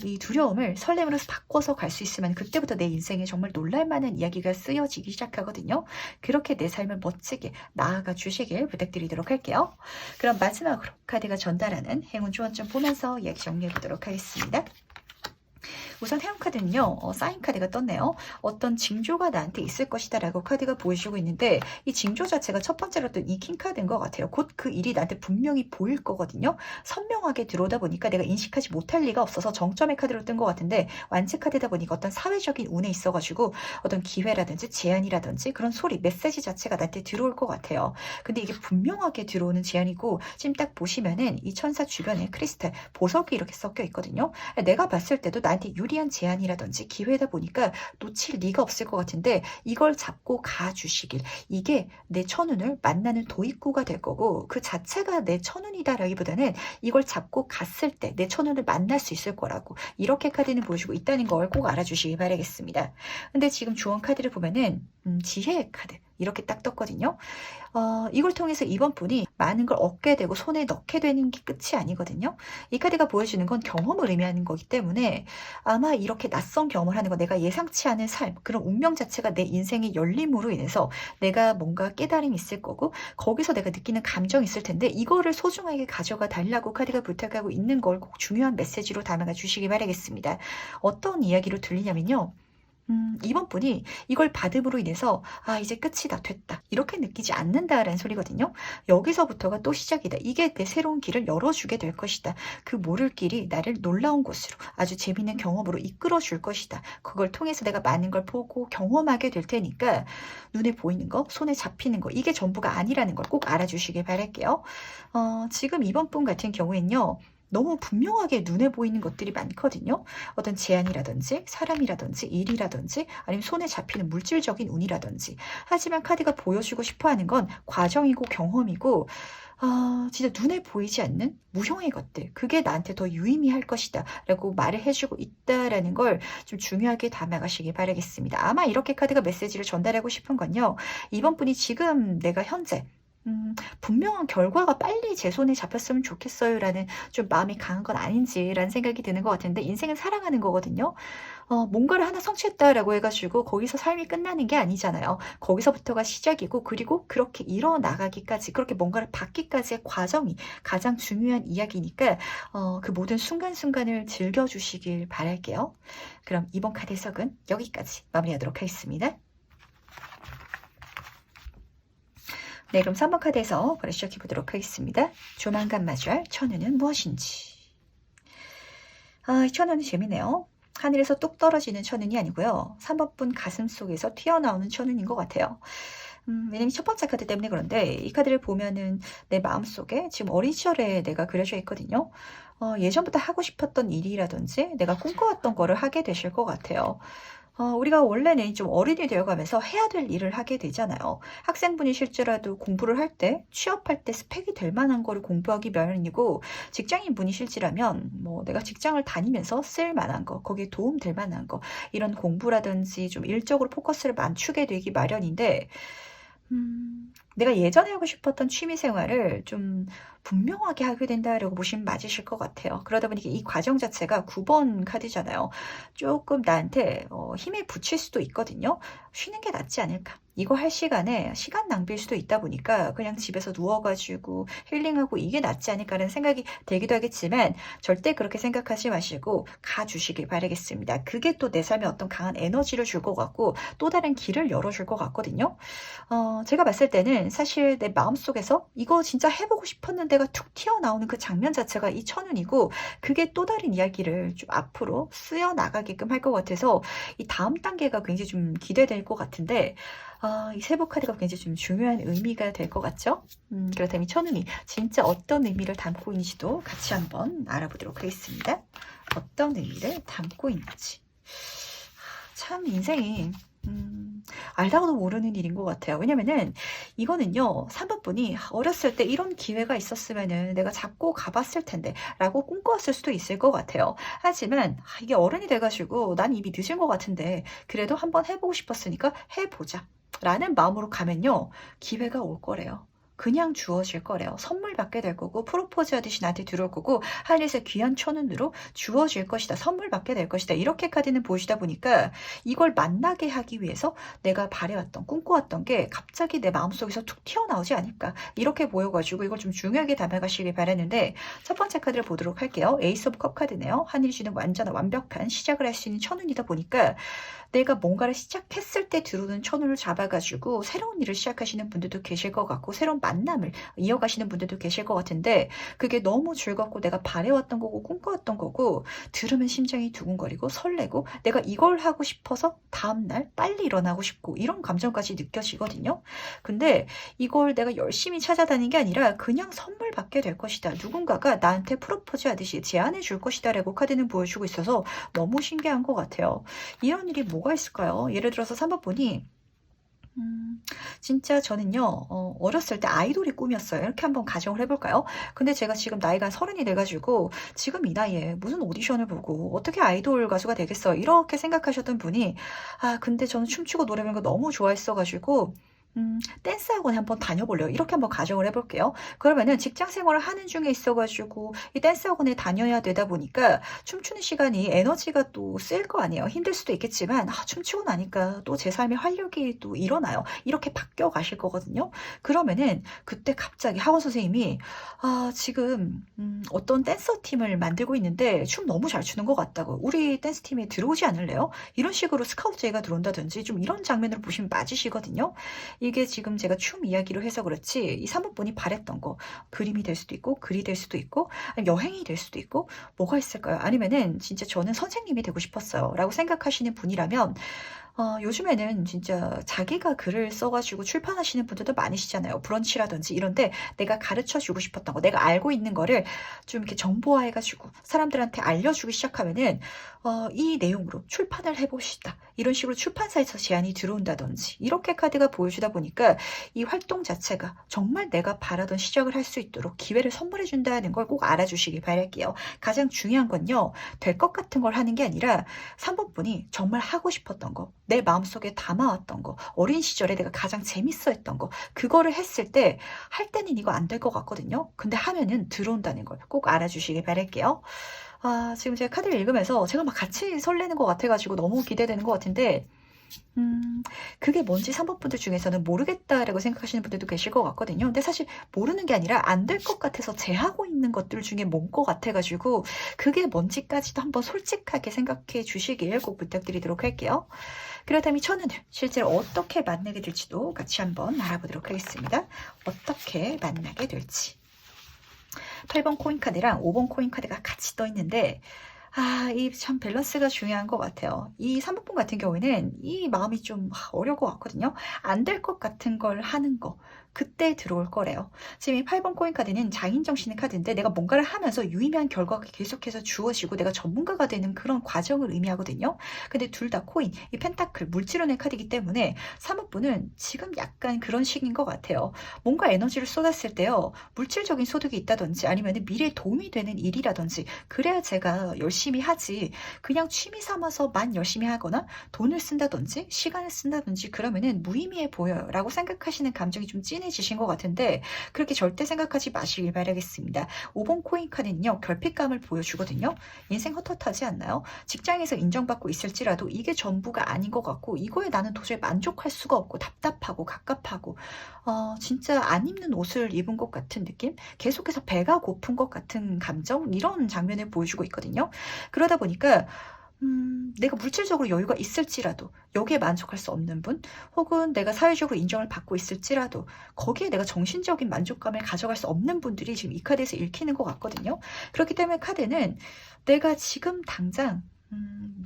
Speaker 1: 이 두려움을 설렘으로 바꿔서 갈 수 있으면 그때부터 내 인생에 정말 놀랄만한 이야기가 쓰여지기 시작하거든요. 그렇게 내 삶을 멋지게 나아가 주시길 부탁드리도록 할게요. 그럼 마지막으로 카드가 전달하는 행운 조언 좀 보면서 이야기 정리해 보도록 하겠습니다. 우선 행운카드는요, 사인 카드가 떴네요. 어떤 징조가 나한테 있을 것이다 라고 카드가 보여주고 있는데, 이 징조 자체가 첫 번째로 뜬 이 킹카드인 것 같아요. 곧 그 일이 나한테 분명히 보일 거거든요. 선명하게 들어오다 보니까 내가 인식하지 못할 리가 없어서 정점의 카드로 뜬 것 같은데, 완치 카드다 보니까 어떤 사회적인 운에 있어가지고 어떤 기회라든지 제안이라든지 그런 소리, 메시지 자체가 나한테 들어올 것 같아요. 근데 이게 분명하게 들어오는 제안이고, 지금 딱 보시면은 이 천사 주변에 크리스탈, 보석이 이렇게 섞여 있거든요. 내가 봤을 때도 나한테 유리한 제안이라든지 기회다 보니까 놓칠 리가 없을 것 같은데, 이걸 잡고 가주시길. 이게 내 천운을 만나는 도입구가 될 거고, 그 자체가 내 천운이다라기보다는 이걸 잡고 갔을 때 내 천운을 만날 수 있을 거라고, 이렇게 카드는 보여주고 있다는 걸 꼭 알아주시기 바라겠습니다. 근데 지금 주원 카드를 보면은 지혜의 카드 이렇게 딱 떴거든요. 이걸 통해서 이번 분이 많은 걸 얻게 되고 손에 넣게 되는 게 끝이 아니거든요. 이 카드가 보여주는 건 경험을 의미하는 거기 때문에, 아마 이렇게 낯선 경험을 하는 거, 내가 예상치 않은 삶, 그런 운명 자체가 내 인생의 열림으로 인해서 내가 뭔가 깨달음이 있을 거고, 거기서 내가 느끼는 감정이 있을 텐데, 이거를 소중하게 가져가 달라고 카드가 부탁하고 있는 걸 꼭 중요한 메시지로 담아가 주시기 바라겠습니다. 어떤 이야기로 들리냐면요, 이번 분이 이걸 받음으로 인해서 이제 끝이다, 됐다, 이렇게 느끼지 않는다라는 소리거든요. 여기서부터가 또 시작이다. 이게 내 새로운 길을 열어주게 될 것이다. 그 모를 길이 나를 놀라운 곳으로, 아주 재밌는 경험으로 이끌어 줄 것이다. 그걸 통해서 내가 많은 걸 보고 경험하게 될 테니까, 눈에 보이는 거, 손에 잡히는 거, 이게 전부가 아니라는 걸 꼭 알아주시길 바랄게요. 지금 이번 분 같은 경우에는요, 너무 분명하게 눈에 보이는 것들이 많거든요. 어떤 제안이라든지 사람이라든지 일이라든지 아니면 손에 잡히는 물질적인 운이라든지. 하지만 카드가 보여주고 싶어하는 건 과정이고 경험이고, 진짜 눈에 보이지 않는 무형의 것들, 그게 나한테 더 유의미할 것이다 라고 말을 해주고 있다라는 걸 좀 중요하게 담아가시기 바라겠습니다. 아마 이렇게 카드가 메시지를 전달하고 싶은 건요, 이번 분이 지금 내가 현재 분명한 결과가 빨리 제 손에 잡혔으면 좋겠어요라는 좀 마음이 강한 건 아닌지라는 생각이 드는 것 같은데 인생은 살아가는 거거든요. 뭔가를 하나 성취했다라고 해 가지고 거기서 삶이 끝나는 게 아니잖아요. 거기서부터가 시작이고 그리고 그렇게 이뤄나가기까지 그렇게 뭔가를 받기까지의 과정이 가장 중요한 이야기니까 그 모든 순간순간을 즐겨주시길 바랄게요. 그럼 이번 카드 해석은 여기까지 마무리하도록 하겠습니다. 네, 그럼 3번 카드에서 바로 시작해 보도록 하겠습니다. 조만간 마주할 천우는 무엇인지. 이 천우는 재미네요. 하늘에서 뚝 떨어지는 천운이 아니고요. 3번 분 가슴 속에서 튀어나오는 천운인 것 같아요. 왜냐면 첫 번째 카드 때문에 그런데 이 카드를 보면은 내 마음속에 지금 어린 시절에 내가 그려져 있거든요. 예전부터 하고 싶었던 일이라든지 내가 꿈꿔왔던 거를 하게 되실 것 같아요. 우리가 원래는 좀 어른이 되어가면서 해야 될 일을 하게 되잖아요. 학생분이 실제라도 공부를 할 때, 취업할 때 스펙이 될 만한 거를 공부하기 마련이고, 직장인분이 실제라면 뭐 내가 직장을 다니면서 쓸 만한 거, 거기에 도움 될 만한 거, 이런 공부라든지 좀 일적으로 포커스를 맞추게 되기 마련인데, 내가 예전에 하고 싶었던 취미 생활을 좀 분명하게 하게 된다라고 보시면 맞으실 것 같아요. 그러다 보니까 이 과정 자체가 9번 카드잖아요. 조금 나한테 힘에 부칠 수도 있거든요. 쉬는 게 낫지 않을까. 이거 할 시간에 시간 낭비일 수도 있다 보니까 그냥 집에서 누워가지고 힐링하고 이게 낫지 않을까라는 생각이 들기도 하겠지만 절대 그렇게 생각하지 마시고 가주시길 바라겠습니다. 그게 또 내 삶에 어떤 강한 에너지를 줄 것 같고 또 다른 길을 열어줄 것 같거든요. 제가 봤을 때는 사실 내 마음속에서 이거 진짜 해보고 싶었는데가 툭 튀어나오는 그 장면 자체가 이 천운이고 그게 또 다른 이야기를 좀 앞으로 쓰여 나가게끔 할 것 같아서 이 다음 단계가 굉장히 좀 기대될 것 같은데 이 세부 카드가 굉장히 좀 중요한 의미가 될 것 같죠? 그렇다면 이 천운이 진짜 어떤 의미를 담고 있는지도 같이 한번 알아보도록 하겠습니다. 어떤 의미를 담고 있는지. 참 인생이 알다가도 모르는 일인 것 같아요. 왜냐면은 이거는요. 3번 분이 어렸을 때 이런 기회가 있었으면은 내가 잡고 가봤을 텐데 라고 꿈꿔왔을 수도 있을 것 같아요. 하지만 이게 어른이 돼가지고 난 이미 늦은 것 같은데 그래도 한번 해보고 싶었으니까 해보자 라는 마음으로 가면요. 기회가 올 거래요. 그냥 주어질 거래요. 선물 받게 될 거고 프로포즈 하듯이 나한테 들어올 거고 하늘에서 귀한 천운으로 주어질 것이다. 선물 받게 될 것이다. 이렇게 카드는 보시다 보니까 이걸 만나게 하기 위해서 내가 바래왔던 꿈꿔왔던 게 갑자기 내 마음속에서 툭 튀어나오지 않을까 이렇게 보여가지고 이걸 좀 중요하게 담아가시길 바라는데 첫 번째 카드를 보도록 할게요. 에이스 오브 컵 카드네요. 하늘이 주는 완벽한 시작을 할 수 있는 천운이다 보니까 내가 뭔가를 시작했을 때 들어오는 천운을 잡아가지고 새로운 일을 시작하시는 분들도 계실 것 같고 새로운 만남을 이어가시는 분들도 계실 것 같은데 그게 너무 즐겁고 내가 바래왔던 거고 꿈꿔왔던 거고 들으면 심장이 두근거리고 설레고 내가 이걸 하고 싶어서 다음날 빨리 일어나고 싶고 이런 감정까지 느껴지거든요. 근데 이걸 내가 열심히 찾아다닌 게 아니라 그냥 선물 받게 될 것이다. 누군가가 나한테 프로포즈 하듯이 제안해 줄 것이다 라고 카드는 보여주고 있어서 너무 신기한 것 같아요. 이런 일이 뭐가 있을까요? 예를 들어서 3번 분이 진짜 저는요, 어렸을 때 아이돌이 꿈이었어요. 이렇게 한번 가정을 해볼까요? 근데 제가 지금 나이가 30이 돼가지고, 지금 이 나이에 무슨 오디션을 보고, 어떻게 아이돌 가수가 되겠어? 이렇게 생각하셨던 분이, 근데 저는 춤추고 노래 부르는 거 너무 좋아했어가지고, 댄스 학원에 한번 다녀볼래요. 이렇게 한번 가정을 해볼게요. 그러면은 직장 생활을 하는 중에 있어가지고 이 댄스 학원에 다녀야 되다 보니까 춤추는 시간이 에너지가 또 쓸 거 아니에요. 힘들 수도 있겠지만 춤추고 나니까 또 제 삶의 활력이 또 일어나요. 이렇게 바뀌어 가실 거거든요. 그러면은 그때 갑자기 학원 선생님이 지금 어떤 댄서 팀을 만들고 있는데 춤 너무 잘 추는 것 같다고 우리 댄스 팀에 들어오지 않을래요? 이런 식으로 스카우트 제의가 들어온다든지 좀 이런 장면을 보시면 맞으시거든요. 이게 지금 제가 춤 이야기로 해서 그렇지 이 사모분이 바랬던 거 그림이 될 수도 있고 글이 될 수도 있고 여행이 될 수도 있고 뭐가 있을까요? 아니면은 진짜 저는 선생님이 되고 싶었어요 라고 생각하시는 분이라면 요즘에는 진짜 자기가 글을 써가지고 출판하시는 분들도 많으시잖아요. 브런치라든지 이런데 내가 가르쳐 주고 싶었던 거, 내가 알고 있는 거를 좀 이렇게 정보화해가지고 사람들한테 알려주기 시작하면은 이 내용으로 출판을 해봅시다. 이런 식으로 출판사에서 제안이 들어온다든지 이렇게 카드가 보여주다 보니까 이 활동 자체가 정말 내가 바라던 시작을 할 수 있도록 기회를 선물해 준다는 걸 꼭 알아주시길 바랄게요. 가장 중요한 건요. 될 것 같은 걸 하는 게 아니라 3번 분이 정말 하고 싶었던 거 내 마음속에 담아왔던 거, 어린 시절에 내가 가장 재밌어 했던 거, 그거를 했을 때 할 때는 이거 안 될 것 같거든요. 근데 하면은 들어온다는 걸 꼭 알아주시길 바랄게요. 지금 제가 카드를 읽으면서 제가 막 같이 설레는 것 같아 가지고 너무 기대되는 것 같은데 그게 뭔지 3번 분들 중에서는 모르겠다라고 생각하시는 분들도 계실 것 같거든요. 근데 사실 모르는 게 아니라 안 될 것 같아서 제하고 있는 것들 중에 뭔 것 같아 가지고 그게 뭔지까지도 한번 솔직하게 생각해 주시길 꼭 부탁드리도록 할게요. 그렇다면 천은을 실제로 어떻게 만나게 될지도 같이 한번 알아보도록 하겠습니다. 어떻게 만나게 될지. 8번 코인 카드랑 5번 코인 카드가 같이 떠 있는데 이 참 밸런스가 중요한 것 같아요. 이 3번분 같은 경우에는 이 마음이 좀 어려울 것 같거든요. 안 될 것 같은 걸 하는 거. 그때 들어올 거래요. 지금 이 8번 코인 카드는 장인정신의 카드인데 내가 뭔가를 하면서 유의미한 결과가 계속해서 주어지고 내가 전문가가 되는 그런 과정을 의미하거든요. 근데 둘 다 코인, 이 펜타클, 물질론의 카드이기 때문에 3번분은 지금 약간 그런 식인 것 같아요. 뭔가 에너지를 쏟았을 때요. 물질적인 소득이 있다든지 아니면 미래에 도움이 되는 일이라든지 그래야 제가 열심히 하지 그냥 취미 삼아서만 열심히 하거나 돈을 쓴다든지 시간을 쓴다든지 그러면은 무의미해 보여요 라고 생각하시는 감정이 좀 진해지신 것 같은데 그렇게 절대 생각하지 마시길 바라겠습니다. 5번 코인 카드는요 결핍감을 보여주거든요. 인생 헛헛하지 않나요? 직장에서 인정받고 있을지라도 이게 전부가 아닌 것 같고 이거에 나는 도저히 만족할 수가 없고 답답하고 갑갑하고 진짜 안 입는 옷을 입은 것 같은 느낌? 계속해서 배가 고픈 것 같은 감정? 이런 장면을 보여주고 있거든요. 그러다 보니까 내가 물질적으로 여유가 있을지라도 여기에 만족할 수 없는 분 혹은 내가 사회적으로 인정을 받고 있을지라도 거기에 내가 정신적인 만족감을 가져갈 수 없는 분들이 지금 이 카드에서 읽히는 것 같거든요. 그렇기 때문에 카드는 내가 지금 당장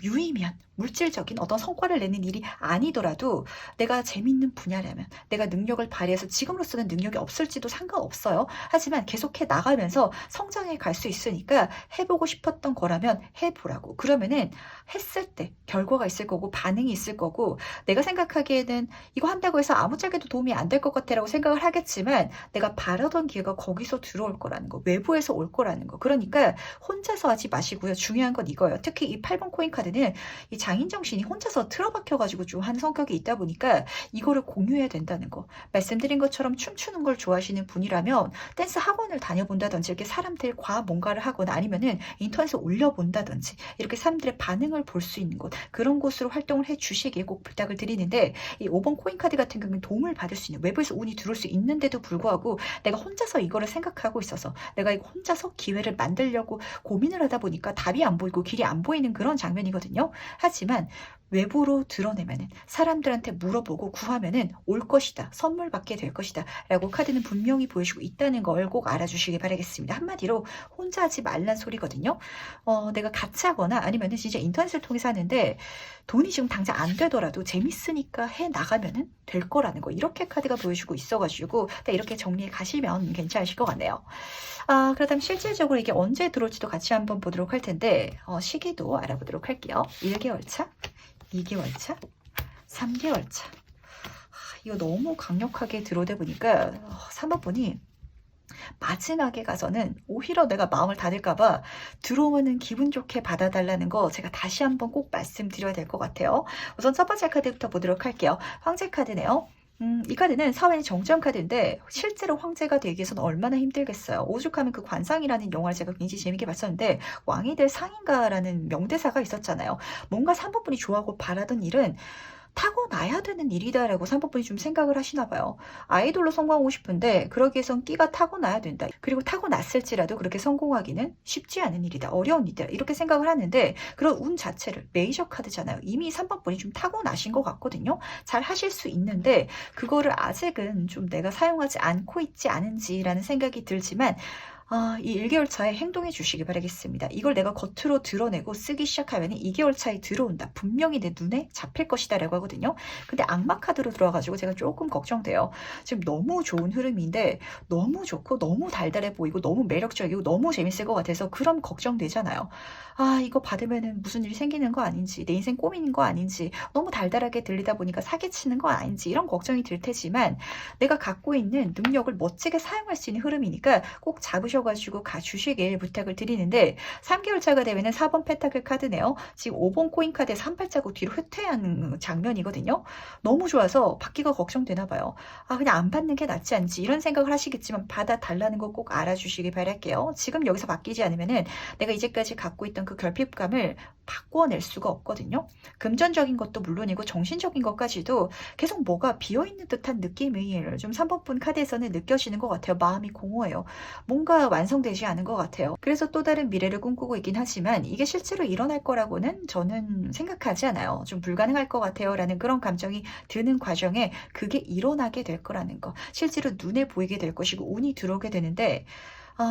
Speaker 1: 유의미한 물질적인 어떤 성과를 내는 일이 아니더라도 내가 재밌는 분야라면 내가 능력을 발휘해서 지금으로서는 능력이 없을지도 상관없어요. 하지만 계속해 나가면서 성장해 갈 수 있으니까 해보고 싶었던 거라면 해보라고. 그러면은 했을 때 결과가 있을 거고 반응이 있을 거고 내가 생각하기에는 이거 한다고 해서 아무짝에도 도움이 안 될 것 같아라고 생각을 하겠지만 내가 바라던 기회가 거기서 들어올 거라는 거, 외부에서 올 거라는 거. 그러니까 혼자서 하지 마시고요. 중요한 건 이거예요. 특히 이 8번 코인 카드는 이 장인정신이 혼자서 틀어박혀가지고 좀 하는 성격이 있다 보니까 이거를 공유해야 된다는 거. 말씀드린 것처럼 춤추는 걸 좋아하시는 분이라면 댄스 학원을 다녀본다든지 이렇게 사람들과 뭔가를 하거나 아니면은 인터넷에 올려본다든지 이렇게 사람들의 반응을 볼 수 있는 곳 그런 곳으로 활동을 해주시길 꼭 부탁을 드리는데 이 5번 코인 카드 같은 경우는 도움을 받을 수 있는 외부에서 운이 들어올 수 있는데도 불구하고 내가 혼자서 이거를 생각하고 있어서 내가 이거 혼자서 기회를 만들려고 고민을 하다 보니까 답이 안 보이고 길이 안 보이는 그런 장면이거든요. 하지만 외부로 드러내면은 사람들한테 물어보고 구하면은 올 것이다. 선물 받게 될 것이다. 라고 카드는 분명히 보여주고 있다는 걸 꼭 알아주시기 바라겠습니다. 한마디로 혼자 하지 말란 소리거든요. 내가 같이 하거나 아니면은 진짜 인터넷을 통해서 하는데 돈이 지금 당장 안 되더라도 재밌으니까 해 나가면은 될 거라는 거. 이렇게 카드가 보여주고 있어가지고 이렇게 정리해 가시면 괜찮으실 것 같네요. 그렇다면 실질적으로 이게 언제 들어올지도 같이 한번 보도록 할 텐데 시기도 알아보도록 할게요. 1개월 차, 2개월 차, 3개월 차. 이거 너무 강력하게 들어오다 보니까 3번분이 마지막에 가서는 오히려 내가 마음을 닫을까봐 들어오면은 기분 좋게 받아달라는 거 제가 다시 한번 꼭 말씀드려야 될 것 같아요. 우선 첫 번째 카드부터 보도록 할게요. 황제 카드네요. 이 카드는 사회의 정점 카드인데 실제로 황제가 되기 위해서는 얼마나 힘들겠어요. 오죽하면 그 관상이라는 영화를 제가 굉장히 재밌게 봤었는데 왕이 될 상인가라는 명대사가 있었잖아요. 뭔가 3번분이 좋아하고 바라던 일은 타고나야 되는 일이다라고 3번분이 좀 생각을 하시나 봐요. 아이돌로 성공하고 싶은데 그러기 위해선 끼가 타고나야 된다. 그리고 타고났을지라도 그렇게 성공하기는 쉽지 않은 일이다. 어려운 일이다. 이렇게 생각을 하는데 그런 운 자체를 메이저 카드잖아요. 이미 3번분이 좀 타고나신 것 같거든요. 잘 하실 수 있는데 그거를 아직은 좀 내가 사용하지 않고 있지 않은지라는 생각이 들지만 이 1개월 차에 행동해 주시기 바라겠습니다. 이걸 내가 겉으로 드러내고 쓰기 시작하면 2개월 차에 들어온다. 분명히 내 눈에 잡힐 것이다 라고 하거든요. 근데 악마 카드로 들어와가지고 제가 조금 걱정돼요. 지금 너무 좋은 흐름인데 너무 좋고 너무 달달해 보이고 너무 매력적이고 너무 재밌을 것 같아서 그럼 걱정되잖아요. 이거 받으면은 무슨 일이 생기는 거 아닌지 내 인생 꼬미는 거 아닌지 너무 달달하게 들리다 보니까 사기치는 거 아닌지 이런 걱정이 들 테지만 내가 갖고 있는 능력을 멋지게 사용할 수 있는 흐름이니까 꼭 잡으셔 만들어가지고 가주시길 부탁을 드리는데 3개월 차가 되면은 4번 페타클 카드네요. 지금 5번 코인 카드에서 한 발자국 뒤로 후퇴하는 장면이거든요. 너무 좋아서 받기가 걱정되나 봐요. 아, 그냥 안 받는 게 낫지 않지 이런 생각을 하시겠지만 받아달라는 거 꼭 알아주시기 바랄게요. 지금 여기서 바뀌지 않으면은 내가 이제까지 갖고 있던 그 결핍감을 바꿔낼 수가 없거든요. 금전적인 것도 물론이고 정신적인 것까지도 계속 뭐가 비어있는 듯한 느낌이 좀 3번분 카드에서는 느껴지는 것 같아요. 마음이 공허해요. 뭔가 완성되지 않은 것 같아요. 그래서 또 다른 미래를 꿈꾸고 있긴 하지만 이게 실제로 일어날 거라고는 저는 생각하지 않아요. 좀 불가능할 것 같아요 라는 그런 감정이 드는 과정에 그게 일어나게 될 거라는 거. 실제로 눈에 보이게 될 것이고 운이 들어오게 되는데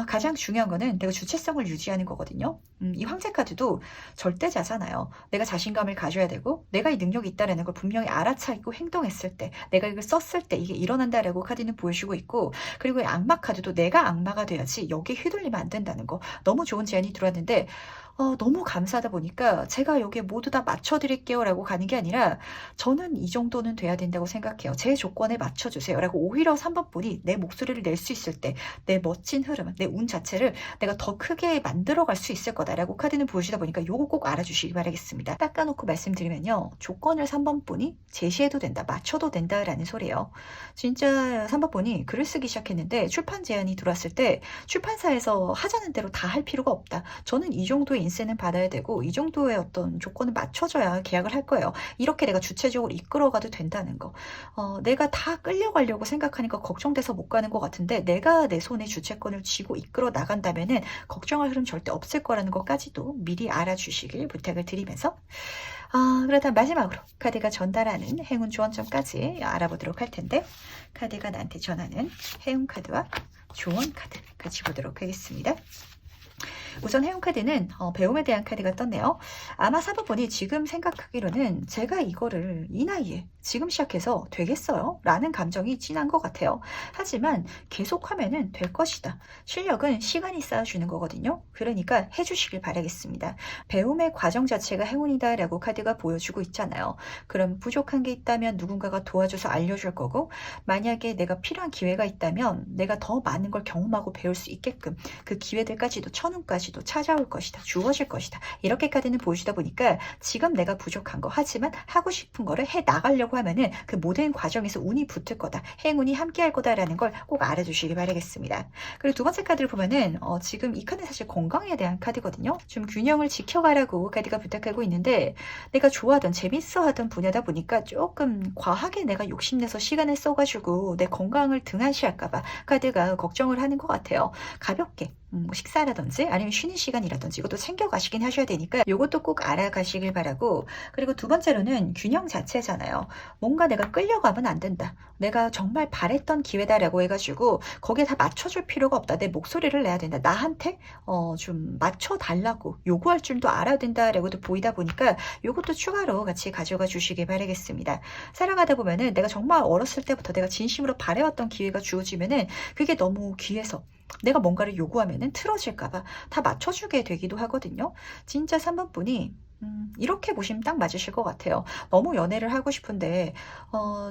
Speaker 1: 가장 중요한 거는 내가 주체성을 유지하는 거거든요. 이 황제 카드도 절대자잖아요. 내가 자신감을 가져야 되고 내가 이 능력이 있다는 걸 분명히 알아차리고 행동했을 때 내가 이걸 썼을 때 이게 일어난다라고 카드는 보여주고 있고 그리고 이 악마 카드도 내가 악마가 돼야지 여기에 휘둘리면 안 된다는 거. 너무 좋은 제안이 들어왔는데 너무 감사하다 보니까 제가 여기에 모두 다 맞춰드릴게요 라고 가는 게 아니라 저는 이 정도는 돼야 된다고 생각해요. 제 조건에 맞춰주세요 라고 오히려 3번 분이 내 목소리를 낼 수 있을 때 내 멋진 흐름, 내 운 자체를 내가 더 크게 만들어갈 수 있을 거다라고 카드는 보여주다 보니까 요거 꼭 알아주시기 바라겠습니다. 닦아놓고 말씀드리면요. 조건을 3번 분이 제시해도 된다, 맞춰도 된다라는 소리예요. 진짜 3번 분이 글을 쓰기 시작했는데 출판 제안이 들어왔을 때 출판사에서 하자는 대로 다 할 필요가 없다. 저는 이 정도의 인센은 받아야 되고 이 정도의 어떤 조건을 맞춰줘야 계약을 할 거예요. 이렇게 내가 주체적으로 이끌어가도 된다는 거. 내가 다 끌려가려고 생각하니까 걱정돼서 못 가는 것 같은데 내가 내 손에 주체권을 쥐고 이끌어 나간다면은 걱정할 흐름 절대 없을 거라는 것까지도 미리 알아주시길 부탁을 드리면서 그렇다면 마지막으로 카드가 전달하는 행운 조언점까지 알아보도록 할 텐데 카드가 나한테 전하는 행운 카드와 조언 카드 같이 보도록 하겠습니다. 우선 행운카드는 배움에 대한 카드가 떴네요. 아마 4번분이 지금 생각하기로는 제가 이거를 이 나이에 지금 시작해서 되겠어요? 라는 감정이 진한 것 같아요. 하지만 계속하면은 될 것이다. 실력은 시간이 쌓아주는 거거든요. 그러니까 해주시길 바라겠습니다. 배움의 과정 자체가 행운이다 라고 카드가 보여주고 있잖아요. 그럼 부족한 게 있다면 누군가가 도와줘서 알려줄 거고 만약에 내가 필요한 기회가 있다면 내가 더 많은 걸 경험하고 배울 수 있게끔 그 기회들까지도 천운까지도 찾아올 것이다. 주어질 것이다. 이렇게 카드는 보여주다 보니까 지금 내가 부족한 거 하지만 하고 싶은 거를 해 나가려고 하면은 그 모든 과정에서 운이 붙을 거다. 행운이 함께 할 거다라는 걸 꼭 알아주시기 바라겠습니다. 그리고 두 번째 카드를 보면은 지금 이 카드는 사실 건강에 대한 카드거든요. 좀 균형을 지켜가라고 카드가 부탁하고 있는데 내가 좋아하던 재밌어 하던 분야다 보니까 조금 과하게 내가 욕심내서 시간을 써가지고 내 건강을 등한시할까봐 카드가 걱정을 하는 것 같아요. 가볍게 식사라든지 아니면 쉬는 시간이라든지 이것도 챙겨가시긴 하셔야 되니까 이것도 꼭 알아가시길 바라고 그리고 두 번째로는 균형 자체잖아요. 뭔가 내가 끌려가면 안 된다. 내가 정말 바랬던 기회다라고 해가지고 거기에 다 맞춰줄 필요가 없다. 내 목소리를 내야 된다. 나한테 좀 맞춰달라고 요구할 줄도 알아야 된다라고도 보이다 보니까 이것도 추가로 같이 가져가 주시길 바라겠습니다. 살아가다 보면은 내가 정말 어렸을 때부터 내가 진심으로 바래왔던 기회가 주어지면은 그게 너무 귀해서 내가 뭔가를 요구하면은 틀어질까봐 다 맞춰주게 되기도 하거든요. 진짜 3번 분이 이렇게 보시면 딱 맞으실 것 같아요. 너무 연애를 하고 싶은데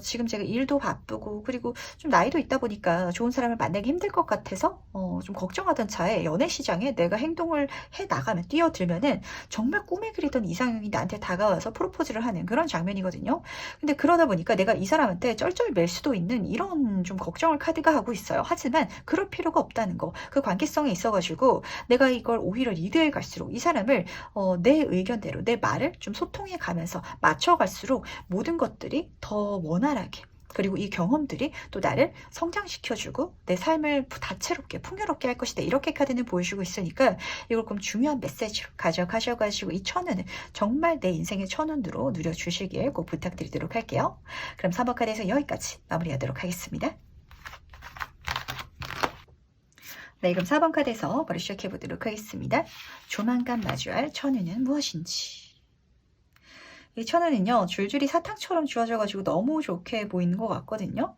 Speaker 1: 지금 제가 일도 바쁘고 그리고 좀 나이도 있다 보니까 좋은 사람을 만나기 힘들 것 같아서 좀 걱정하던 차에 연애 시장에 내가 행동을 해 나가면 뛰어들면은 정말 꿈에 그리던 이상형이 나한테 다가와서 프로포즈를 하는 그런 장면이거든요. 근데 그러다 보니까 내가 이 사람한테 쩔쩔 맬 수도 있는 이런 좀 걱정을 카드가 하고 있어요. 하지만 그럴 필요가 없다는 거. 그 관계성에 있어가지고 내가 이걸 오히려 리드해 갈수록 이 사람을 내 의견대로 내 말을 좀 소통해 가면서 맞춰갈수록 모든 것들이 더 원활하게 그리고 이 경험들이 또 나를 성장시켜주고 내 삶을 다채롭게 풍요롭게 할 것이다. 이렇게 카드는 보여주고 있으니까 이걸 좀 중요한 메시지로 가져가셔가지고 이 천운을 정말 내 인생의 천운으로 누려주시길 꼭 부탁드리도록 할게요. 그럼 3번 카드에서 여기까지 마무리하도록 하겠습니다. 네, 그럼 4번 카드에서 바로 시작해 보도록 하겠습니다. 조만간 마주할 천운은 무엇인지. 이 천운은요, 줄줄이 사탕처럼 주어져가지고 너무 좋게 보이는 것 같거든요.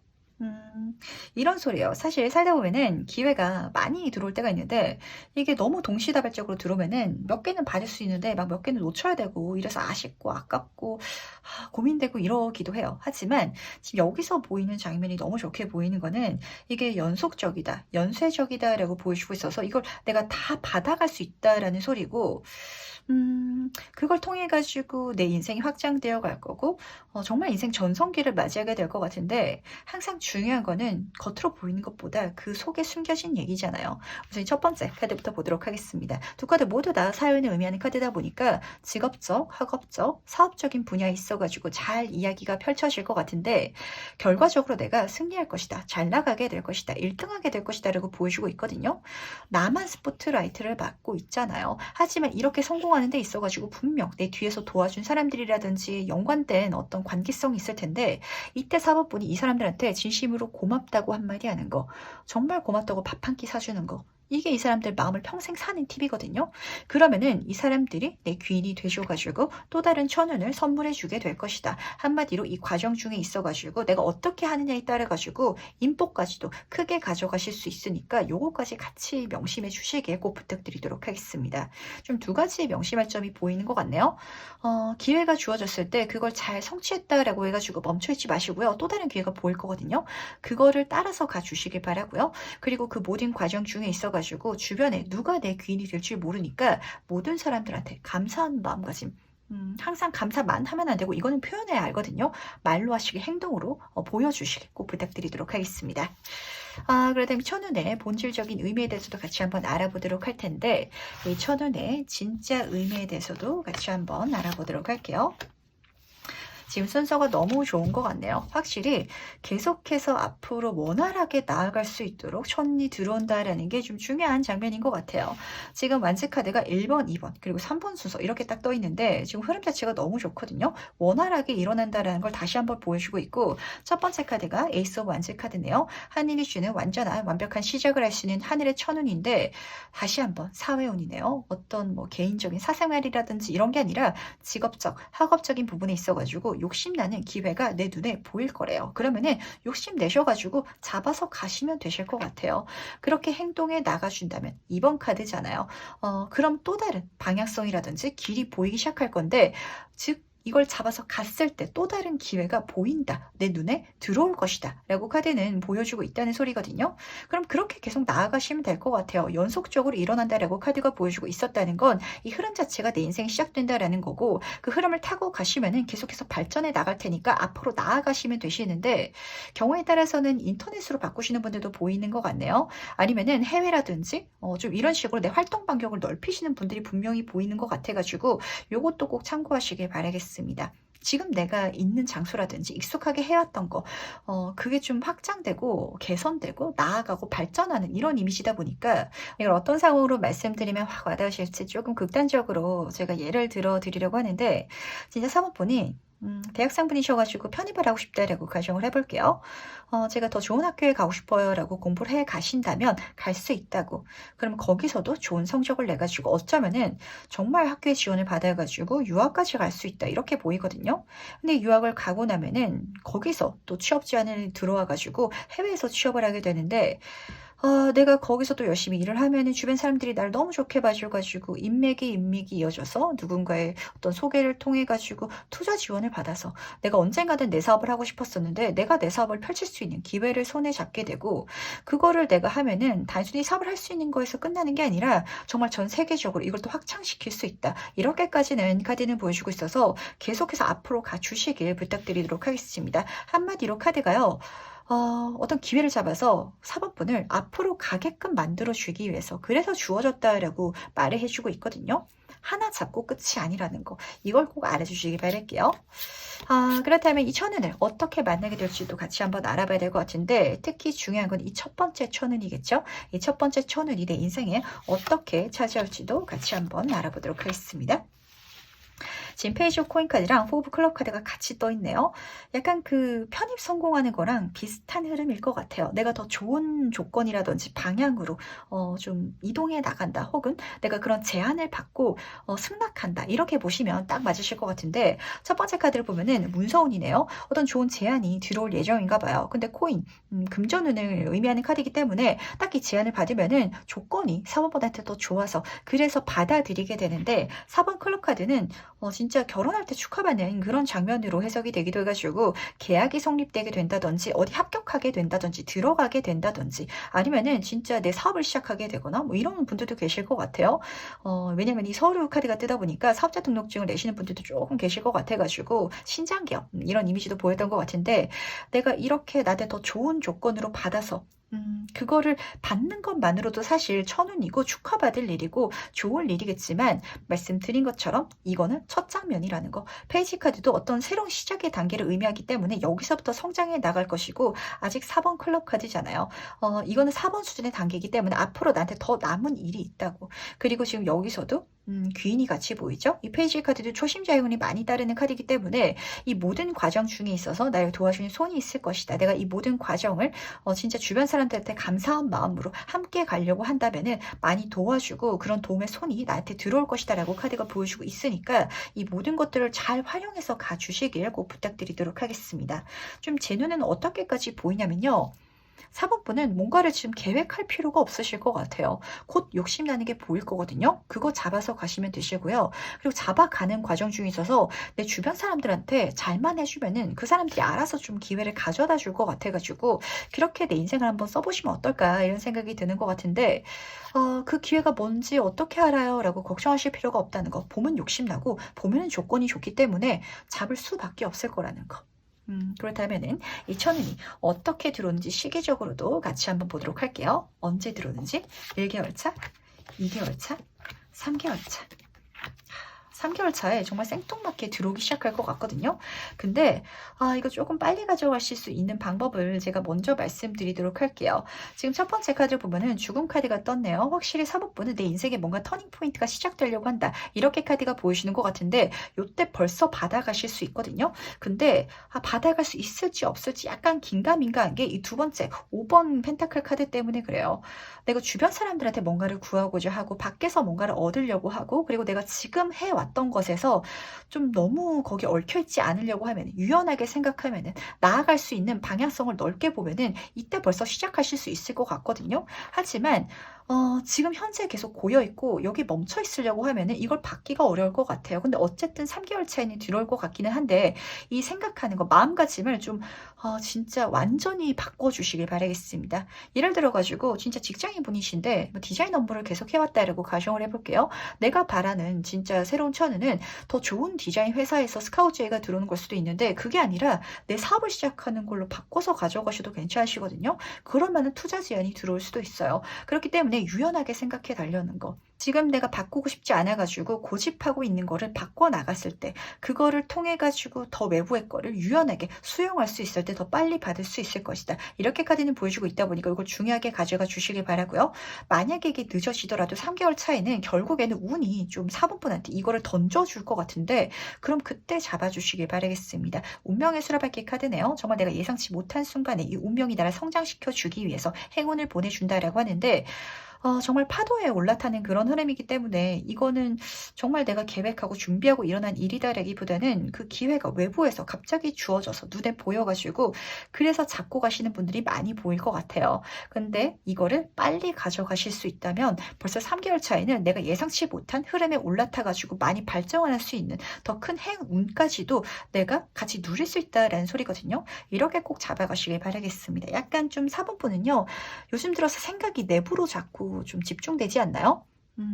Speaker 1: 이런 소리예요. 사실 살다 보면은 기회가 많이 들어올 때가 있는데 이게 너무 동시다발적으로 들어오면은 몇 개는 받을 수 있는데 막 몇 개는 놓쳐야 되고 이래서 아쉽고 아깝고 고민되고 이러기도 해요. 하지만 지금 여기서 보이는 장면이 너무 좋게 보이는 거는 이게 연속적이다, 연쇄적이다라고 보여주고 있어서 이걸 내가 다 받아갈 수 있다라는 소리고 그걸 통해 가지고 내 인생이 확장되어 갈 거고 정말 인생 전성기를 맞이하게 될 것 같은데 항상 중요한 거는 겉으로 보이는 것보다 그 속에 숨겨진 얘기잖아요. 우선 첫 번째 카드부터 보도록 하겠습니다. 두 카드 모두 다 사연을 의미하는 카드다 보니까 직업적, 학업적, 사업적인 분야에 있어 가지고 잘 이야기가 펼쳐질 것 같은데 결과적으로 내가 승리할 것이다. 잘 나가게 될 것이다. 1등하게 될 것이다라고 보여주고 있거든요. 나만 스포트라이트를 받고 있잖아요. 하지만 이렇게 성공하는 데 있어 가지고 분명 내 뒤에서 도와준 사람들이라든지 연관된 어떤 관계성이 있을 텐데 이때 사법분이 이 사람들한테 진심으로 고맙다고 한마디 하는 거, 정말 고맙다고 밥 한 끼 사주는 거, 이게 이 사람들 마음을 평생 사는 팁이거든요. 그러면은 이 사람들이 내 귀인이 되셔가지고 또 다른 천운을 선물해 주게 될 것이다. 한마디로 이 과정 중에 있어가지고 내가 어떻게 하느냐에 따라가지고 인복까지도 크게 가져가실 수 있으니까 요거까지 같이 명심해 주시길 꼭 부탁드리도록 하겠습니다. 좀 두 가지 명심할 점이 보이는 것 같네요. 기회가 주어졌을 때 그걸 잘 성취했다라고 해가지고 멈춰있지 마시고요. 또 다른 기회가 보일 거거든요. 그거를 따라서 가주시길 바라고요. 그리고 그 모든 과정 중에 있어가지고 주변에 누가 내 귀인이 될지 모르니까 모든 사람들한테 감사한 마음가짐, 항상 감사만 하면 안 되고 이거는 표현해야 알거든요. 말로 하시기 행동으로 보여주시길 꼭 부탁드리도록 하겠습니다. 그러다면 천운의 본질적인 의미에 대해서도 같이 한번 알아보도록 할 텐데 이 천운의 진짜 의미에 대해서도 같이 한번 알아보도록 할게요. 지금 순서가 너무 좋은 것 같네요. 확실히 계속해서 앞으로 원활하게 나아갈 수 있도록 천운이 들어온다라는 게 좀 중요한 장면인 것 같아요. 지금 완즈 카드가 1번, 2번, 그리고 3번 순서 이렇게 딱 떠 있는데 지금 흐름 자체가 너무 좋거든요. 원활하게 일어난다라는 걸 다시 한번 보여주고 있고 첫 번째 카드가 에이스 오브 완즈 카드네요. 하늘이 주는 완전한 완벽한 시작을 할 수 있는 하늘의 천운인데 다시 한번 사회운이네요. 어떤 뭐 개인적인 사생활이라든지 이런 게 아니라 직업적, 학업적인 부분에 있어가지고 욕심나는 기회가 내 눈에 보일 거래요. 그러면은 욕심 내셔가지고 잡아서 가시면 되실 것 같아요. 그렇게 행동에 나가준다면 2번 카드잖아요. 그럼 또 다른 방향성이라든지 길이 보이기 시작할 건데 즉 이걸 잡아서 갔을 때 또 다른 기회가 보인다. 내 눈에 들어올 것이다. 라고 카드는 보여주고 있다는 소리거든요. 그럼 그렇게 계속 나아가시면 될 것 같아요. 연속적으로 일어난다라고 카드가 보여주고 있었다는 건 이 흐름 자체가 내 인생이 시작된다라는 거고 그 흐름을 타고 가시면은 계속해서 발전해 나갈 테니까 앞으로 나아가시면 되시는데 경우에 따라서는 인터넷으로 바꾸시는 분들도 보이는 것 같네요. 아니면은 해외라든지 좀 이런 식으로 내 활동 반경을 넓히시는 분들이 분명히 보이는 것 같아가지고 요것도 꼭 참고하시길 바라겠습니다. 지금 내가 있는 장소라든지 익숙하게 해왔던 거 그게 좀 확장되고 개선되고 나아가고 발전하는 이런 이미지다 보니까 이걸 어떤 상황으로 말씀드리면 확 와닿으실지 조금 극단적으로 제가 예를 들어 드리려고 하는데 진짜 사모분이 대학생분이셔가지고 편입을 하고 싶다라고 가정을 해볼게요. 제가 더 좋은 학교에 가고 싶어요 라고 공부를 해 가신다면 갈 수 있다고. 그럼 거기서도 좋은 성적을 내가지고 어쩌면은 정말 학교에 지원을 받아가지고 유학까지 갈 수 있다 이렇게 보이거든요. 근데 유학을 가고 나면은 거기서 또 취업 제안을 들어와가지고 해외에서 취업을 하게 되는데 내가 거기서 또 열심히 일을 하면은 주변 사람들이 날 너무 좋게 봐줘가지고 인맥이 이어져서 누군가의 어떤 소개를 통해 가지고 투자 지원을 받아서 내가 언젠가는 내 사업을 하고 싶었었는데 내가 내 사업을 펼칠 수 있는 기회를 손에 잡게 되고 그거를 내가 하면은 단순히 사업을 할 수 있는 거에서 끝나는 게 아니라 정말 전 세계적으로 이걸 또 확장시킬 수 있다. 이렇게까지는 카드는 보여주고 있어서 계속해서 앞으로 가주시길 부탁드리도록 하겠습니다. 한마디로 카드가요. 어떤 기회를 잡아서 사법분을 앞으로 가게끔 만들어주기 위해서 그래서 주어졌다라고 말을 해주고 있거든요. 하나 잡고 끝이 아니라는 거 이걸 꼭 알아주시기 바랄게요. 그렇다면 이 천운을 어떻게 만나게 될지도 같이 한번 알아봐야 될 것 같은데 특히 중요한 건 이 첫 번째 천운이겠죠. 이 첫 번째 천운이 내 인생에 어떻게 차지할지도 같이 한번 알아보도록 하겠습니다. 지금 페이지 오브 코인 카드랑 4 오브 클럽 카드가 같이 떠 있네요. 약간 그 편입 성공하는 거랑 비슷한 흐름일 것 같아요. 내가 더 좋은 조건이라든지 방향으로 좀 이동해 나간다, 혹은 내가 그런 제안을 받고 승낙한다, 이렇게 보시면 딱 맞으실 것 같은데, 첫 번째 카드를 보면은 문서운이네요. 어떤 좋은 제안이 들어올 예정인가 봐요. 근데 코인, 금전운을 의미하는 카드이기 때문에 딱히 제안을 받으면은 조건이 4번보다는 더 좋아서 그래서 받아들이게 되는데, 4번 클럽 카드는 진짜 결혼할 때 축하받는 그런 장면으로 해석이 되기도 해가지고 계약이 성립되게 된다든지, 어디 합격하게 된다든지, 들어가게 된다든지, 아니면은 진짜 내 사업을 시작하게 되거나 뭐 이런 분들도 계실 것 같아요. 왜냐면 이 서류 카드가 뜨다 보니까 사업자 등록증을 내시는 분들도 조금 계실 것 같아가지고 신장 기업, 이런 이미지도 보였던 것 같은데, 내가 이렇게 나한테 더 좋은 조건으로 받아서 그거를 받는 것만으로도 사실 천운이고 축하받을 일이고 좋을 일이겠지만, 말씀드린 것처럼 이거는 첫 장면이라는 거. 페이지 카드도 어떤 새로운 시작의 단계를 의미하기 때문에 여기서부터 성장해 나갈 것이고, 아직 4번 클럽 카드잖아요. 이거는 4번 수준의 단계이기 때문에 앞으로 나한테 더 남은 일이 있다고. 그리고 지금 여기서도 귀인이 같이 보이죠? 이 페이지 카드도 초심자 행운이 많이 따르는 카드이기 때문에 이 모든 과정 중에 있어서 나를 도와주는 손이 있을 것이다. 내가 이 모든 과정을 진짜 주변 사람들한테 감사한 마음으로 함께 가려고 한다면은 많이 도와주고 그런 도움의 손이 나한테 들어올 것이다 라고 카드가 보여주고 있으니까, 이 모든 것들을 잘 활용해서 가주시길 꼭 부탁드리도록 하겠습니다. 좀 제 눈에는 어떻게까지 보이냐면요, 4번분은 뭔가를 지금 계획할 필요가 없으실 것 같아요. 곧 욕심나는 게 보일 거거든요. 그거 잡아서 가시면 되시고요. 그리고 잡아가는 과정 중에 있어서 내 주변 사람들한테 잘만 해주면은 그 사람들이 알아서 좀 기회를 가져다 줄 것 같아가지고, 그렇게 내 인생을 한번 써보시면 어떨까, 이런 생각이 드는 것 같은데, 그 기회가 뭔지 어떻게 알아요? 라고 걱정하실 필요가 없다는 거. 보면 욕심나고 보면은 조건이 좋기 때문에 잡을 수밖에 없을 거라는 거. 그렇다면은 이 천운이 어떻게 들어오는지 시기적으로도 같이 한번 보도록 할게요. 언제 들어오는지. 1개월 차, 2개월 차, 3개월 차. 3개월 차에 정말 생뚱맞게 들어오기 시작할 것 같거든요. 근데 이거 조금 빨리 가져가실 수 있는 방법을 제가 먼저 말씀드리도록 할게요. 지금 첫 번째 카드를 보면은 죽음 카드가 떴네요. 확실히 사법부는 내 인생에 뭔가 터닝 포인트가 시작되려고 한다, 이렇게 카드가 보여주는 것 같은데, 요때 벌써 받아가실 수 있거든요. 근데 받아갈 수 있을지 없을지 약간 긴가민가한 게 이 두 번째 5번 펜타클 카드 때문에 그래요. 내가 주변 사람들한테 뭔가를 구하고자 하고 밖에서 뭔가를 얻으려고 하고, 그리고 내가 지금 해왔던 것에서 좀 너무 거기 얽혀있지 않으려고 하면, 유연하게 생각하면은 나아갈 수 있는 방향성을 넓게 보면은 이때 벌써 시작하실 수 있을 것 같거든요. 하지만 지금 현재 계속 고여있고 여기 멈춰 있으려고 하면은 이걸 받기가 어려울 것 같아요. 근데 어쨌든 3개월 차에는 들어올 것 같기는 한데, 이 생각하는 거, 마음가짐을 좀 진짜 완전히 바꿔주시길 바라겠습니다. 예를 들어가지고 진짜 직장인 분이신데 뭐 디자인 업무를 계속 해왔다라고 가정을 해볼게요. 내가 바라는 진짜 새로운 천운은 더 좋은 디자인 회사에서 스카우트 제의가 들어오는 걸 수도 있는데, 그게 아니라 내 사업을 시작하는 걸로 바꿔서 가져가셔도 괜찮으시거든요. 그러면은 투자 제안이 들어올 수도 있어요. 그렇기 때문에 유연하게 생각해 달라는 거. 지금 내가 바꾸고 싶지 않아가지고 고집하고 있는 거를 바꿔 나갔을 때, 그거를 통해 가지고 더 외부의 거를 유연하게 수용할 수 있을 때 더 빨리 받을 수 있을 것이다, 이렇게 카드는 보여주고 있다 보니까 이걸 중요하게 가져가 주시길 바라고요. 만약에 이게 늦어지더라도 3개월 차에는 결국에는 운이 좀 4번분한테 이거를 던져줄 것 같은데, 그럼 그때 잡아주시길 바라겠습니다. 운명의 수라바퀴 카드네요. 정말 내가 예상치 못한 순간에 이 운명이 나를 성장시켜 주기 위해서 행운을 보내준다라고 하는데, 정말 파도에 올라타는 그런 흐름이기 때문에 이거는 정말 내가 계획하고 준비하고 일어난 일이다라기보다는 그 기회가 외부에서 갑자기 주어져서 눈에 보여가지고, 그래서 잡고 가시는 분들이 많이 보일 것 같아요. 근데 이거를 빨리 가져가실 수 있다면 벌써 3개월 차에는 내가 예상치 못한 흐름에 올라타가지고 많이 발전할 수 있는 더 큰 행운까지도 내가 같이 누릴 수 있다라는 소리거든요. 이렇게 꼭 잡아가시길 바라겠습니다. 약간 좀 4번분은요, 요즘 들어서 생각이 내부로 자꾸 좀 집중되지 않나요?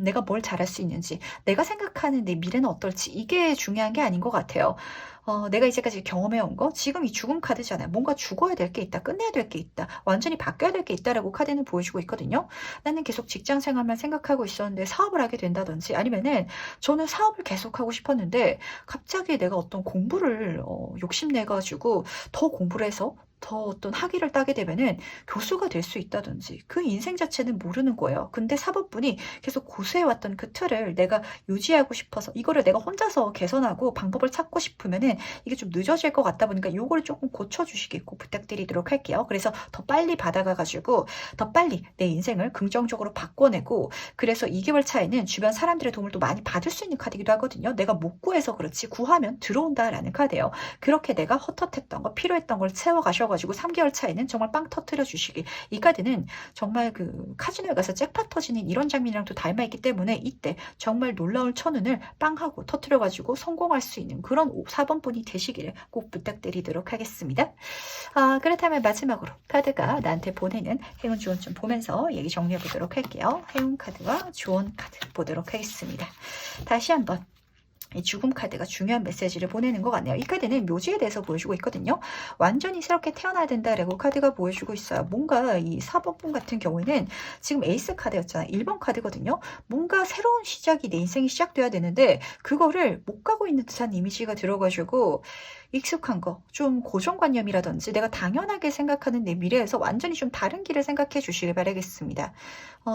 Speaker 1: 내가 뭘 잘할 수 있는지, 내가 생각하는 내 미래는 어떨지, 이게 중요한 게 아닌 것 같아요. 내가 이제까지 경험해온 거, 지금 이 죽음 카드잖아요. 뭔가 죽어야 될 게 있다, 끝내야 될 게 있다, 완전히 바뀌어야 될 게 있다라고 카드는 보여주고 있거든요. 나는 계속 직장 생활만 생각하고 있었는데 사업을 하게 된다든지, 아니면은 저는 사업을 계속하고 싶었는데 갑자기 내가 어떤 공부를 욕심내가지고 더 공부를 해서 더 어떤 학위를 따게 되면은 교수가 될 수 있다든지 그 인생 자체는 모르는 거예요. 근데 사법분이 계속 고수해왔던 그 틀을 내가 유지하고 싶어서 이거를 내가 혼자서 개선하고 방법을 찾고 싶으면은 이게 좀 늦어질 것 같다 보니까 요거를 조금 고쳐주시기 꼭 부탁드리도록 할게요. 그래서 더 빨리 받아가가지고 더 빨리 내 인생을 긍정적으로 바꿔내고, 그래서 2개월 차에는 주변 사람들의 도움을 또 많이 받을 수 있는 카드이기도 하거든요. 내가 못 구해서 그렇지 구하면 들어온다라는 카드예요. 그렇게 내가 헛헛했던 거 필요했던 걸 채워가셔가지고 3개월 차에는 정말 빵 터트려 주시기. 이 카드는 정말 그 카지노에 가서 잭팟 터지는 이런 장면이랑 또 닮아있기 때문에 이때 정말 놀라운 천운을 빵하고 터트려가지고 성공할 수 있는 그런 4번 분이 되시기를 꼭 부탁드리도록 하겠습니다. 그렇다면 마지막으로 카드가 나한테 보내는 행운 조언 좀 보면서 얘기 정리해 보도록 할게요. 행운 카드와 조언 카드 보도록 하겠습니다. 다시 한번 이 죽음 카드가 중요한 메시지를 보내는 것 같네요. 이 카드는 묘지에 대해서 보여주고 있거든요. 완전히 새롭게 태어나야 된다라고 카드가 보여주고 있어요. 뭔가 이 4번분 같은 경우에는 지금 에이스 카드였잖아요. 1번 카드거든요. 뭔가 새로운 시작이 내 인생이 시작돼야 되는데 그거를 못 가고 있는 듯한 이미지가 들어가지고 익숙한 거, 좀 고정관념이라든지 내가 당연하게 생각하는 내 미래에서 완전히 좀 다른 길을 생각해 주시길 바라겠습니다.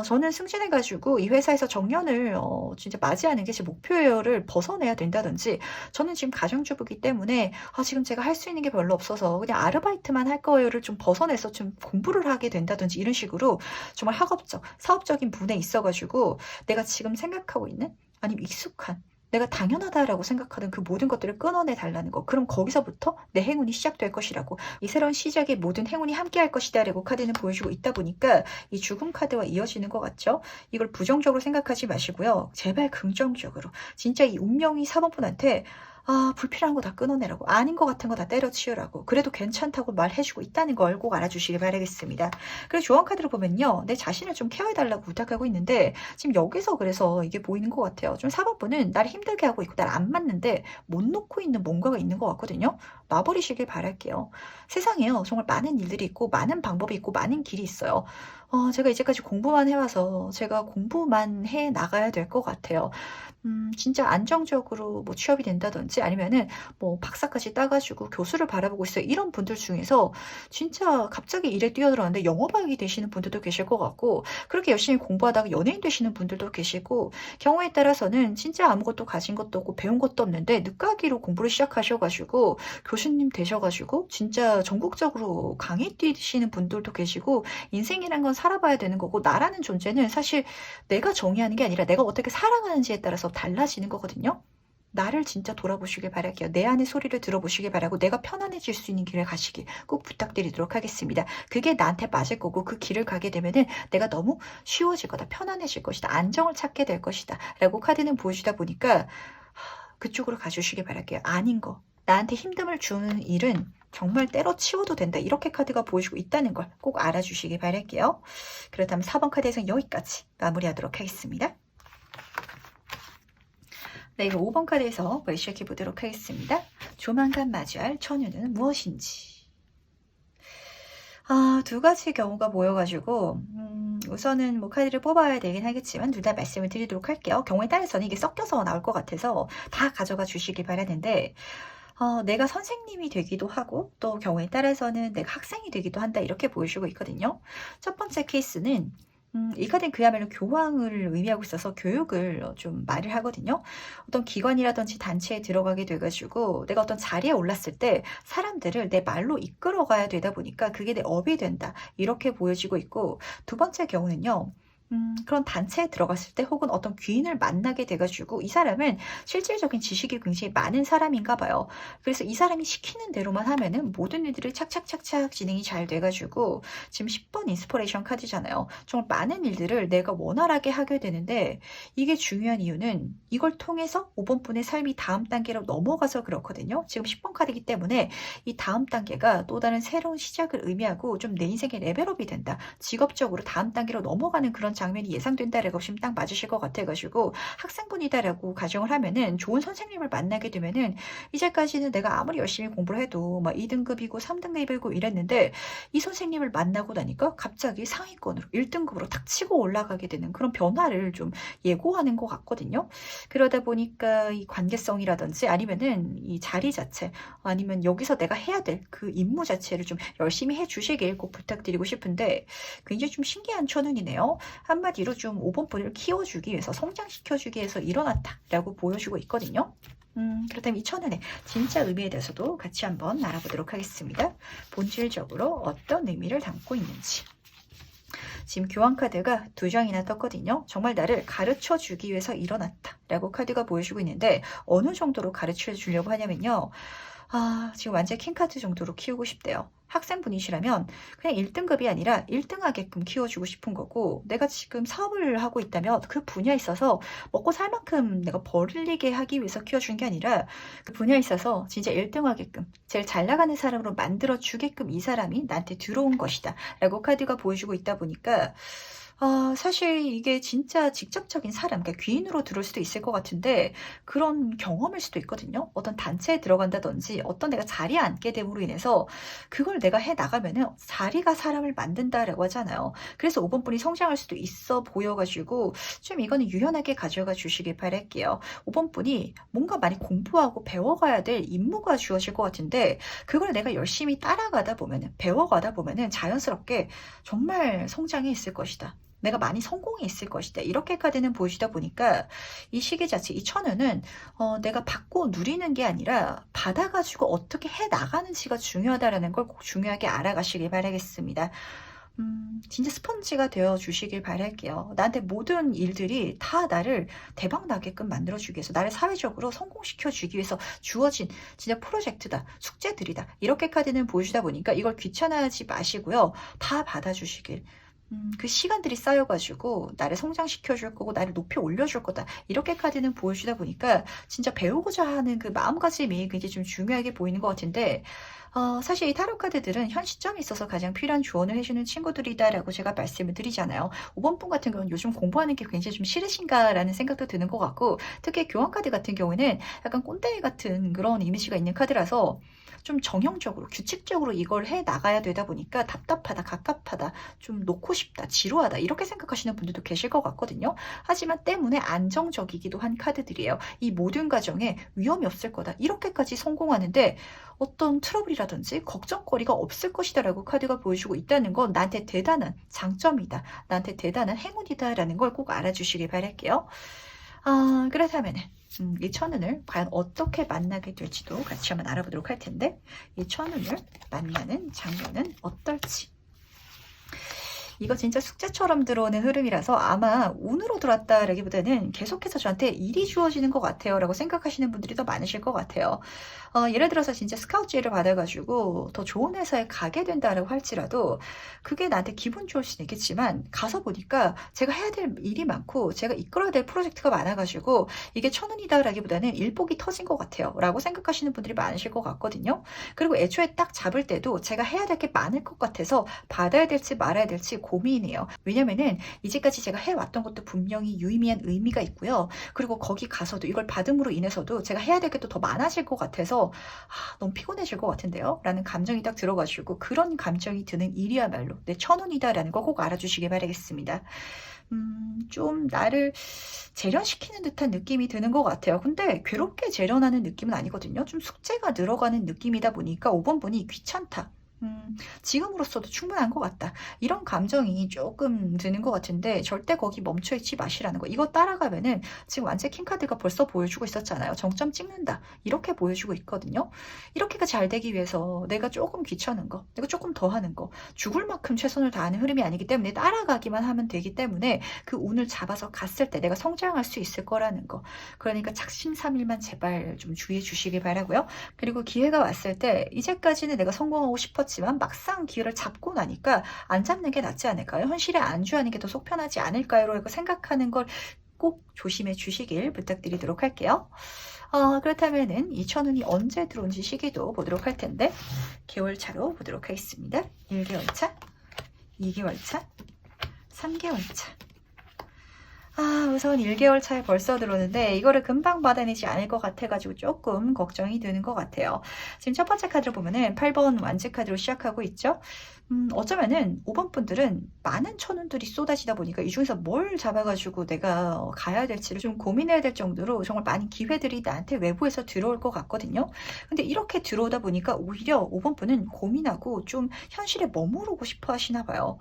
Speaker 1: 저는 승진해가지고 이 회사에서 정년을 진짜 맞이하는 게 제 목표를 벗어내야 된다든지, 저는 지금 가정주부기 때문에 지금 제가 할 수 있는 게 별로 없어서 그냥 아르바이트만 할 거예요를 좀 벗어내서 좀 공부를 하게 된다든지, 이런 식으로 정말 학업적, 사업적인 분에 있어가지고 내가 지금 생각하고 있는 아니면 익숙한 내가 당연하다라고 생각하는 그 모든 것들을 끊어내 달라는 거. 그럼 거기서부터 내 행운이 시작될 것이라고. 이 새로운 시작에 모든 행운이 함께할 것이다 라고 카드는 보여주고 있다 보니까 이 죽음 카드와 이어지는 것 같죠. 이걸 부정적으로 생각하지 마시고요. 제발 긍정적으로. 진짜 이 운명이 4번분한테 불필요한 거 다 끊어내라고, 아닌 것 같은 거 다 때려치우라고, 그래도 괜찮다고 말해주고 있다는 걸 꼭 알아주시길 바라겠습니다. 그래서 조언 카드를 보면요, 내 자신을 좀 케어해달라고 부탁하고 있는데 지금 여기서 그래서 이게 보이는 것 같아요. 좀 4번분은 나를 힘들게 하고 있고 날 안 맞는데 못 놓고 있는 뭔가가 있는 것 같거든요. 놔버리시길 바랄게요. 세상에요, 정말 많은 일들이 있고 많은 방법이 있고 많은 길이 있어요. 제가 이제까지 공부만 해와서 제가 공부만 해 나가야 될 것 같아요. 진짜 안정적으로 뭐 취업이 된다든지 아니면은 뭐 박사까지 따가지고 교수를 바라보고 있어요. 이런 분들 중에서 진짜 갑자기 일에 뛰어들었는데 영업학이 되시는 분들도 계실 것 같고, 그렇게 열심히 공부하다가 연예인 되시는 분들도 계시고, 경우에 따라서는 진짜 아무것도 가진 것도 없고 배운 것도 없는데 늦가기로 공부를 시작하셔가지고 교수님 되셔가지고 진짜 전국적으로 강의 뛰시는 분들도 계시고, 인생이란 건 살아봐야 되는 거고, 나라는 존재는 사실 내가 정의하는 게 아니라 내가 어떻게 살아가는지에 따라서 달라지는 거거든요. 나를 진짜 돌아보시길 바랄게요. 내 안의 소리를 들어보시길 바라고 내가 편안해질 수 있는 길을 가시길 꼭 부탁드리도록 하겠습니다. 그게 나한테 맞을 거고 그 길을 가게 되면은 내가 너무 쉬워질 거다, 편안해질 것이다, 안정을 찾게 될 것이다 라고 카드는 보여주다 보니까 그쪽으로 가주시길 바랄게요. 아닌 거, 나한테 힘듦을 주는 일은 정말 때려치워도 된다, 이렇게 카드가 보여주고 있다는 걸 꼭 알아주시길 바랄게요. 그렇다면 4번 카드에서 여기까지 마무리하도록 하겠습니다. 네, 이거 5번 카드에서 시작해 보도록 하겠습니다. 조만간 마주할 천운은 무엇인지. 두 가지 경우가 보여가지고 우선은 뭐 카드를 뽑아야 되긴 하겠지만 둘 다 말씀을 드리도록 할게요. 경우에 따라서는 이게 섞여서 나올 것 같아서 다 가져가 주시길 바라는데, 내가 선생님이 되기도 하고 또 경우에 따라서는 내가 학생이 되기도 한다, 이렇게 보여주고 있거든요. 첫 번째 케이스는 이 카드는 그야말로 교황을 의미하고 있어서 교육을 좀 말을 하거든요. 어떤 기관이라든지 단체에 들어가게 돼가지고 내가 어떤 자리에 올랐을 때 사람들을 내 말로 이끌어가야 되다 보니까 그게 내 업이 된다, 이렇게 보여지고 있고, 두 번째 경우는요, 그런 단체에 들어갔을 때 혹은 어떤 귀인을 만나게 돼가지고 이 사람은 실질적인 지식이 굉장히 많은 사람인가 봐요. 그래서 이 사람이 시키는 대로만 하면은 모든 일들이 착착착착 진행이 잘 돼가지고, 지금 10번 인스퍼레이션 카드잖아요. 정말 많은 일들을 내가 원활하게 하게 되는데, 이게 중요한 이유는 이걸 통해서 5번 분의 삶이 다음 단계로 넘어가서 그렇거든요. 지금 10번 카드이기 때문에 이 다음 단계가 또 다른 새로운 시작을 의미하고 좀 내 인생의 레벨업이 된다, 직업적으로 다음 단계로 넘어가는 그런 그런 장면이 예상된다라고 하시면 딱 맞으실 것 같아가지고 학생분이다라고 가정을 하면은 좋은 선생님을 만나게 되면은 이제까지는 내가 아무리 열심히 공부를 해도 막 2등급이고 3등급이고 이랬는데 이 선생님을 만나고 나니까 갑자기 상위권으로 1등급으로 탁 치고 올라가게 되는 그런 변화를 좀 예고하는 것 같거든요. 그러다 보니까 이 관계성이라든지 아니면은 이 자리 자체 아니면 여기서 내가 해야 될 그 임무 자체를 좀 열심히 해 주시길 꼭 부탁드리고 싶은데 굉장히 좀 신기한 천운이네요. 한마디로 좀 5번 분을 키워주기 위해서 성장시켜주기 위해서 일어났다라고 보여주고 있거든요. 그렇다면 이 천운의 진짜 의미에 대해서도 같이 한번 알아보도록 하겠습니다. 본질적으로 어떤 의미를 담고 있는지. 지금 교환 카드가 2장이나 떴거든요. 정말 나를 가르쳐 주기 위해서 일어났다 라고 카드가 보여주고 있는데 어느 정도로 가르쳐 주려고 하냐면요. 지금 완전 킹카드 정도로 키우고 싶대요. 학생분이시라면 그냥 1등급이 아니라 1등하게끔 키워주고 싶은 거고 내가 지금 사업을 하고 있다면 그 분야에 있어서 먹고 살 만큼 내가 벌리게 하기 위해서 키워준 게 아니라 그 분야에 있어서 진짜 1등하게끔 제일 잘 나가는 사람으로 만들어 주게끔 이 사람이 나한테 들어온 것이다 라고 카드가 보여주고 있다 보니까 사실 이게 진짜 직접적인 사람, 그러니까 귀인으로 들어올 수도 있을 것 같은데 그런 경험일 수도 있거든요. 어떤 단체에 들어간다든지 어떤 내가 자리에 앉게 됨으로 인해서 그걸 내가 해 나가면은 자리가 사람을 만든다라고 하잖아요. 그래서 5번 분이 성장할 수도 있어 보여가지고 좀 이거는 유연하게 가져가 주시길 바랄게요. 5번 분이 뭔가 많이 공부하고 배워가야 될 임무가 주어질 것 같은데 그걸 내가 열심히 따라가다 보면은 배워가다 보면은 자연스럽게 정말 성장이 있을 것이다. 내가 많이 성공이 있을 것이다. 이렇게 카드는 보여주다 보니까 이 시기 자체, 이 천운은 내가 받고 누리는 게 아니라 받아가지고 어떻게 해 나가는지가 중요하다라는 걸 꼭 중요하게 알아가시길 바라겠습니다. 진짜 스펀지가 되어 주시길 바랄게요. 나한테 모든 일들이 다 나를 대박 나게끔 만들어 주기 위해서 나를 사회적으로 성공시켜 주기 위해서 주어진 진짜 프로젝트다. 숙제들이다. 이렇게 카드는 보여주다 보니까 이걸 귀찮아하지 마시고요. 다 받아주시길. 그 시간들이 쌓여가지고 나를 성장시켜 줄 거고 나를 높이 올려줄 거다. 이렇게 카드는 보여주다 보니까 진짜 배우고자 하는 그 마음가짐이 굉장히 좀 중요하게 보이는 것 같은데 사실 이 타로 카드들은 현 시점에 있어서 가장 필요한 조언을 해주는 친구들이다라고 제가 말씀을 드리잖아요. 5번 분 같은 경우는 요즘 공부하는 게 굉장히 좀 싫으신가라는 생각도 드는 것 같고 특히 교환 카드 같은 경우에는 약간 꼰대 같은 그런 이미지가 있는 카드라서 좀 정형적으로 규칙적으로 이걸 해 나가야 되다 보니까 답답하다, 갑갑하다, 좀 놓고 싶다, 지루하다 이렇게 생각하시는 분들도 계실 것 같거든요. 하지만 때문에 안정적이기도 한 카드들이에요. 이 모든 과정에 위험이 없을 거다. 이렇게까지 성공하는데 어떤 트러블이라든지 걱정거리가 없을 것이다라고 카드가 보여주고 있다는 건 나한테 대단한 장점이다. 나한테 대단한 행운이다라는 걸 꼭 알아주시길 바랄게요. 그렇다면 이 천운을 과연 어떻게 만나게 될지도 같이 한번 알아보도록 할 텐데 이 천운을 만나는 장면은 어떨지. 이거 진짜 숙제처럼 들어오는 흐름이라서 아마 운으로 들어왔다라기보다는 계속해서 저한테 일이 주어지는 것 같아요 라고 생각하시는 분들이 더 많으실 것 같아요. 예를 들어서 진짜 스카우트제를 받아가지고 더 좋은 회사에 가게 된다라고 할지라도 그게 나한테 기분 좋을 수는 있겠지만 가서 보니까 제가 해야 될 일이 많고 제가 이끌어야 될 프로젝트가 많아가지고 이게 천운이다라기보다는 일복이 터진 것 같아요 라고 생각하시는 분들이 많으실 것 같거든요. 그리고 애초에 딱 잡을 때도 제가 해야 될 게 많을 것 같아서 받아야 될지 말아야 될지 고민이에요. 왜냐면은 이제까지 제가 해왔던 것도 분명히 유의미한 의미가 있고요. 그리고 거기 가서도 이걸 받음으로 인해서도 제가 해야 될 게 또 더 많아질 것 같아서 너무 피곤해질 것 같은데요? 라는 감정이 딱 들어가지고 그런 감정이 드는 일이야말로 내 천운이다라는 거 꼭 알아주시길 바라겠습니다. 좀 나를 재련시키는 듯한 느낌이 드는 것 같아요. 근데 괴롭게 재련하는 느낌은 아니거든요. 좀 숙제가 늘어가는 느낌이다 보니까 5번 분이 귀찮다. 지금으로서도 충분한 것 같다. 이런 감정이 조금 드는 것 같은데 절대 거기 멈춰있지 마시라는 거. 이거 따라가면은 지금 완전 킹카드가 벌써 보여주고 있었잖아요. 정점 찍는다. 이렇게 보여주고 있거든요. 이렇게가 잘 되기 위해서 내가 조금 귀찮은 거, 내가 조금 더 하는 거, 죽을 만큼 최선을 다하는 흐름이 아니기 때문에 따라가기만 하면 되기 때문에 그 운을 잡아서 갔을 때 내가 성장할 수 있을 거라는 거. 그러니까 작심삼일만 제발 좀 주의해 주시길 바라고요. 그리고 기회가 왔을 때 이제까지는 내가 성공하고 싶었지만 막상 기회를 잡고 나니까 안 잡는 게 낫지 않을까요? 현실에 안주하는 게 더 속 편하지 않을까요? 라고 생각하는 걸 꼭 조심해 주시길 부탁드리도록 할게요. 그렇다면은 이 천운이 언제 들어온지 시기도 보도록 할 텐데 개월차로 보도록 하겠습니다. 1개월 차, 2개월 차, 3개월 차, 우선 1개월 차에 벌써 들어오는데 이거를 금방 받아내지 않을 것 같아가지고 조금 걱정이 되는 것 같아요. 지금 첫 번째 카드를 보면은 8번 완즈 카드로 시작하고 있죠. 어쩌면은 5번 분들은 많은 천운들이 쏟아지다 보니까 이 중에서 뭘 잡아가지고 내가 가야 될지를 좀 고민해야 될 정도로 정말 많은 기회들이 나한테 외부에서 들어올 것 같거든요. 근데 이렇게 들어오다 보니까 오히려 5번 분은 고민하고 좀 현실에 머무르고 싶어 하시나 봐요.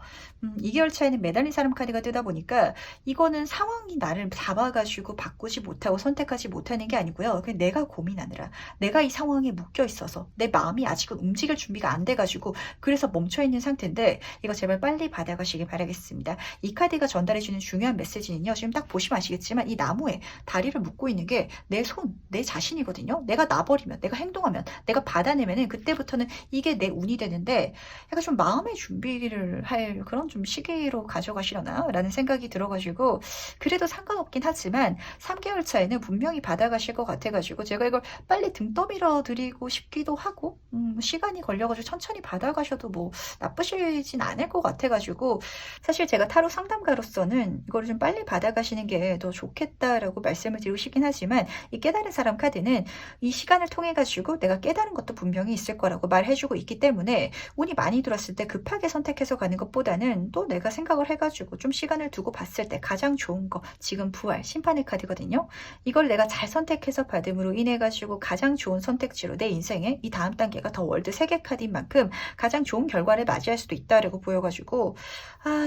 Speaker 1: 2개월 차에는 매달린 사람 카드가 뜨다 보니까 이거는 상황이 나를 잡아가지고 바꾸지 못하고 선택하지 못하는 게 아니고요. 그냥 내가 고민하느라 내가 이 상황에 묶여 있어서 내 마음이 아직은 움직일 준비가 안 돼가지고 그래서 멈춰있는 상태인데 이거 제발 빨리 받아가시길 바라겠습니다. 이 카드가 전달해주는 중요한 메시지는요. 지금 딱 보시면 아시겠지만 이 나무에 다리를 묶고 있는 게 내 손, 내 자신이거든요. 내가 놔버리면, 내가 행동하면, 내가 받아내면은 그때부터는 이게 내 운이 되는데 약간 좀 마음의 준비를 할 그런 좀 시기로 가져가시려나? 라는 생각이 들어가지고 그래도 상관없긴 하지만 3개월 차에는 분명히 받아가실 것 같아가지고 제가 이걸 빨리 등 떠밀어 드리고 싶기도 하고 시간이 걸려가지고 천천히 받아가셔도 뭐 나쁘시진 않을 것 같아가지고 사실 제가 타로 상담가로서는 이거를 좀 빨리 받아가시는 게 더 좋겠다라고 말씀을 드리고 싶긴 하지만 이 깨달은 사람 카드는 이 시간을 통해 가지고 내가 깨달은 것도 분명히 있을 거라고 말해주고 있기 때문에 운이 많이 들었을 때 급하게 선택해서 가는 것보다는 또 내가 생각을 해가지고 좀 시간을 두고 봤을 때 가장 좋은 거 지금 부활 심판의 카드거든요. 이걸 내가 잘 선택해서 받음으로 인해 가지고 가장 좋은 선택지로 내 인생에 이 다음 단계가 더 월드 세계 카드인 만큼 가장 좋은 결과를 맞이할 수도 있다라고 보여가지고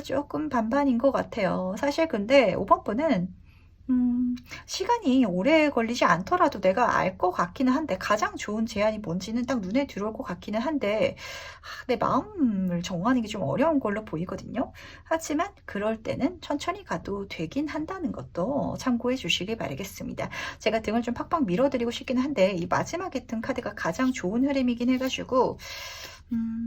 Speaker 1: 조금 반반인 것 같아요. 사실 근데 5번 분은 시간이 오래 걸리지 않더라도 내가 알 것 같기는 한데 가장 좋은 제안이 뭔지는 딱 눈에 들어올 것 같기는 한데 내 마음을 정하는 게 좀 어려운 걸로 보이거든요. 하지만 그럴 때는 천천히 가도 되긴 한다는 것도 참고해 주시기 바라겠습니다. 제가 등을 좀 팍팍 밀어드리고 싶긴 한데 이 마지막에 뜬 카드가 가장 좋은 흐름이긴 해가지고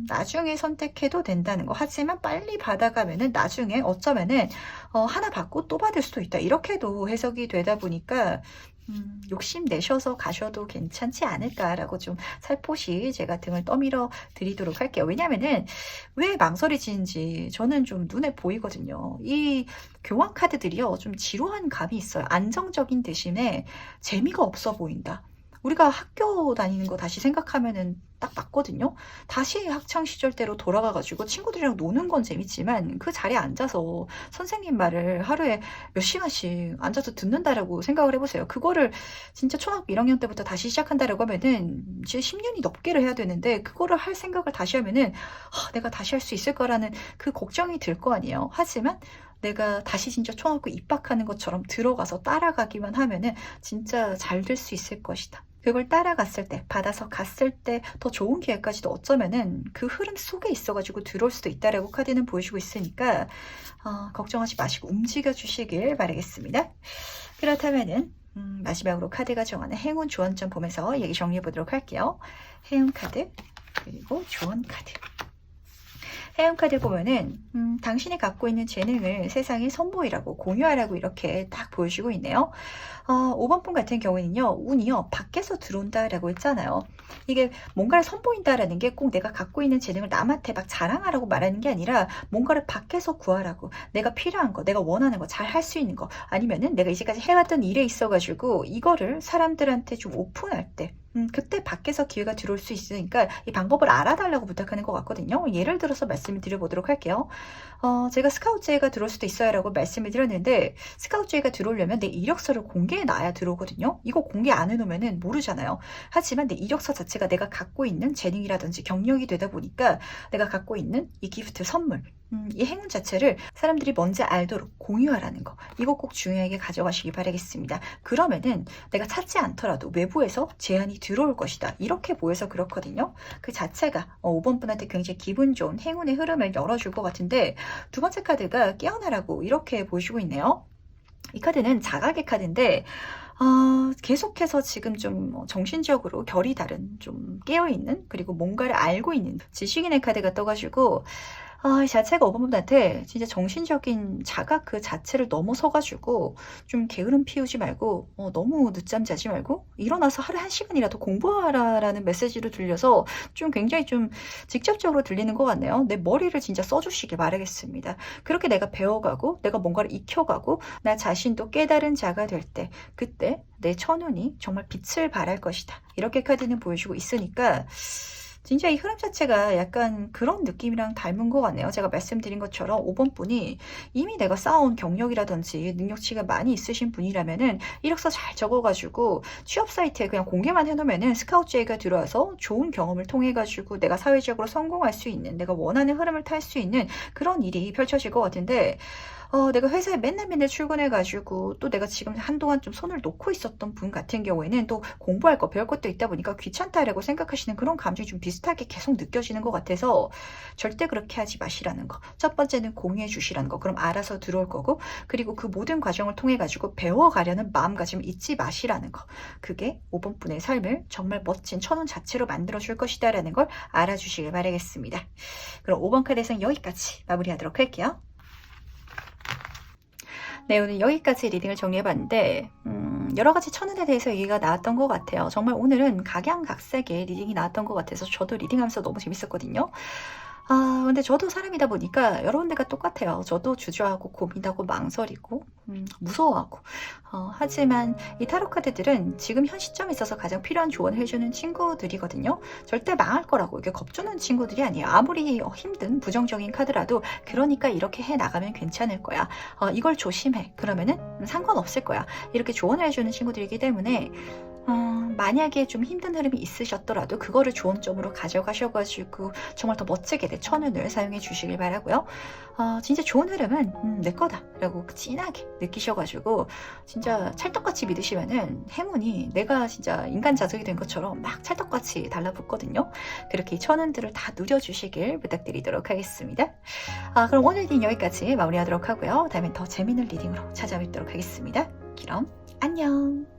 Speaker 1: 나중에 선택해도 된다는 거. 하지만 빨리 받아가면은 나중에 어쩌면은 하나 받고 또 받을 수도 있다. 이렇게도 해석이 되다 보니까 욕심 내셔서 가셔도 괜찮지 않을까라고 좀 살포시 제가 등을 떠밀어 드리도록 할게요. 왜냐면은 왜 망설이지는지 저는 좀 눈에 보이거든요. 이 교환 카드들이요. 좀 지루한 감이 있어요. 안정적인 대신에 재미가 없어 보인다. 우리가 학교 다니는 거 다시 생각하면은 딱 맞거든요. 다시 학창 시절 때로 돌아가 가지고 친구들이랑 노는 건 재밌지만 그 자리에 앉아서 선생님 말을 하루에 몇 시간씩 앉아서 듣는다라고 생각을 해보세요. 그거를 진짜 초등학교 1학년 때부터 다시 시작한다라고 하면은 이제 10년이 넘게를 해야 되는데 그거를 할 생각을 다시 하면은 내가 다시 할 수 있을 거라는 그 걱정이 들 거 아니에요. 하지만 내가 다시 진짜 초등학교 입학하는 것처럼 들어가서 따라가기만 하면은 진짜 잘 될 수 있을 것이다. 그걸 따라갔을 때, 받아서 갔을 때 더 좋은 기회까지도 어쩌면은 그 흐름 속에 있어가지고 들어올 수도 있다라고 카드는 보여주고 있으니까 걱정하지 마시고 움직여 주시길 바라겠습니다. 그렇다면은 마지막으로 카드가 정하는 행운 조언점 보면서 얘기 정리해 보도록 할게요. 행운 카드 그리고 조언 카드. 해양 카드 보면은 당신이 갖고 있는 재능을 세상에 선보이라고 공유하라고 이렇게 딱 보여주고 있네요. 5번 분 같은 경우에는요. 운이요. 밖에서 들어온다라고 했잖아요. 이게 뭔가를 선보인다라는 게 꼭 내가 갖고 있는 재능을 남한테 막 자랑하라고 말하는 게 아니라 뭔가를 밖에서 구하라고 내가 필요한 거, 내가 원하는 거, 잘 할 수 있는 거 아니면은 내가 이제까지 해왔던 일에 있어가지고 이거를 사람들한테 좀 오픈할 때 그때 밖에서 기회가 들어올 수 있으니까 이 방법을 알아달라고 부탁하는 것 같거든요. 예를 들어서 말씀을 드려보도록 할게요. 제가 스카우트제의가 들어올 수도 있어요 라고 말씀을 드렸는데 스카우트제의가 들어오려면 내 이력서를 공개해 놔야 들어오거든요. 이거 공개 안 해놓으면 모르잖아요. 하지만 내 이력서 자체가 내가 갖고 있는 재능이라든지 경력이 되다 보니까 내가 갖고 있는 이 기프트 선물 이 행운 자체를 사람들이 먼저 알도록 공유하라는 거 이거 꼭 중요하게 가져가시기 바라겠습니다. 그러면은 내가 찾지 않더라도 외부에서 제안이 들어올 것이다 이렇게 보여서 그렇거든요. 그 자체가 5번 분한테 굉장히 기분 좋은 행운의 흐름을 열어줄 것 같은데 두 번째 카드가 깨어나라고 이렇게 보여주고 있네요. 이 카드는 자각의 카드인데 계속해서 지금 좀 정신적으로 결이 다른 좀 깨어있는 그리고 뭔가를 알고 있는 지식인의 카드가 떠가지고 이 자체가 오버분한테 진짜 정신적인 자각 그 자체를 넘어서가지고 좀 게으름 피우지 말고 너무 늦잠 자지 말고 일어나서 하루에 1시간이라도 공부하라라는 메시지로 들려서 좀 굉장히 좀 직접적으로 들리는 것 같네요. 내 머리를 진짜 써주시길 바라겠습니다. 그렇게 내가 배워가고 내가 뭔가를 익혀가고 나 자신도 깨달은 자가 될 때 그때 내 천운이 정말 빛을 발할 것이다. 이렇게 카드는 보여주고 있으니까 진짜 이 흐름 자체가 약간 그런 느낌이랑 닮은 것 같네요. 제가 말씀드린 것처럼 5번 분이 이미 내가 쌓아온 경력이라든지 능력치가 많이 있으신 분이라면은 이력서 잘 적어가지고 취업 사이트에 그냥 공개만 해놓으면은 스카우트 제의가 들어와서 좋은 경험을 통해가지고 내가 사회적으로 성공할 수 있는 내가 원하는 흐름을 탈 수 있는 그런 일이 펼쳐질 것 같은데 내가 회사에 맨날 출근해가지고 또 내가 지금 한동안 좀 손을 놓고 있었던 분 같은 경우에는 또 공부할 거 배울 것도 있다 보니까 귀찮다라고 생각하시는 그런 감정이 좀 비슷하게 계속 느껴지는 것 같아서 절대 그렇게 하지 마시라는 거. 첫 번째는 공유해 주시라는 거. 그럼 알아서 들어올 거고 그리고 그 모든 과정을 통해 가지고 배워가려는 마음가짐을 잊지 마시라는 거. 그게 5번 분의 삶을 정말 멋진 천운 자체로 만들어 줄 것이다라는 걸 알아주시길 바라겠습니다. 그럼 5번 카드에서는 여기까지 마무리하도록 할게요. 네, 오늘 여기까지 리딩을 정리해봤는데 여러 가지 천운에 대해서 얘기가 나왔던 것 같아요. 정말 오늘은 각양각색의 리딩이 나왔던 것 같아서 저도 리딩하면서 너무 재밌었거든요. 근데 저도 사람이다 보니까 여러 군데가 똑같아요. 저도 주저하고 고민하고 망설이고 무서워하고 하지만 이 타로 카드들은 지금 현 시점에 있어서 가장 필요한 조언을 해주는 친구들이거든요. 절대 망할 거라고 이게 겁주는 친구들이 아니에요. 아무리 힘든 부정적인 카드라도 그러니까 이렇게 해 나가면 괜찮을 거야. 이걸 조심해. 그러면은 상관없을 거야. 이렇게 조언을 해주는 친구들이기 때문에 만약에 좀 힘든 흐름이 있으셨더라도 그거를 좋은 점으로 가져가셔가지고 정말 더 멋지게 내 천운을 사용해 주시길 바라고요. 진짜 좋은 흐름은 내 거다 라고 진하게 느끼셔가지고 진짜 찰떡같이 믿으시면은 행운이 내가 진짜 인간 자석이 된 것처럼 막 찰떡같이 달라붙거든요. 그렇게 이 천운들을 다 누려주시길 부탁드리도록 하겠습니다. 그럼 오늘 리딩 여기까지 마무리하도록 하고요. 다음엔 더 재밌는 리딩으로 찾아뵙도록 하겠습니다. 그럼 안녕.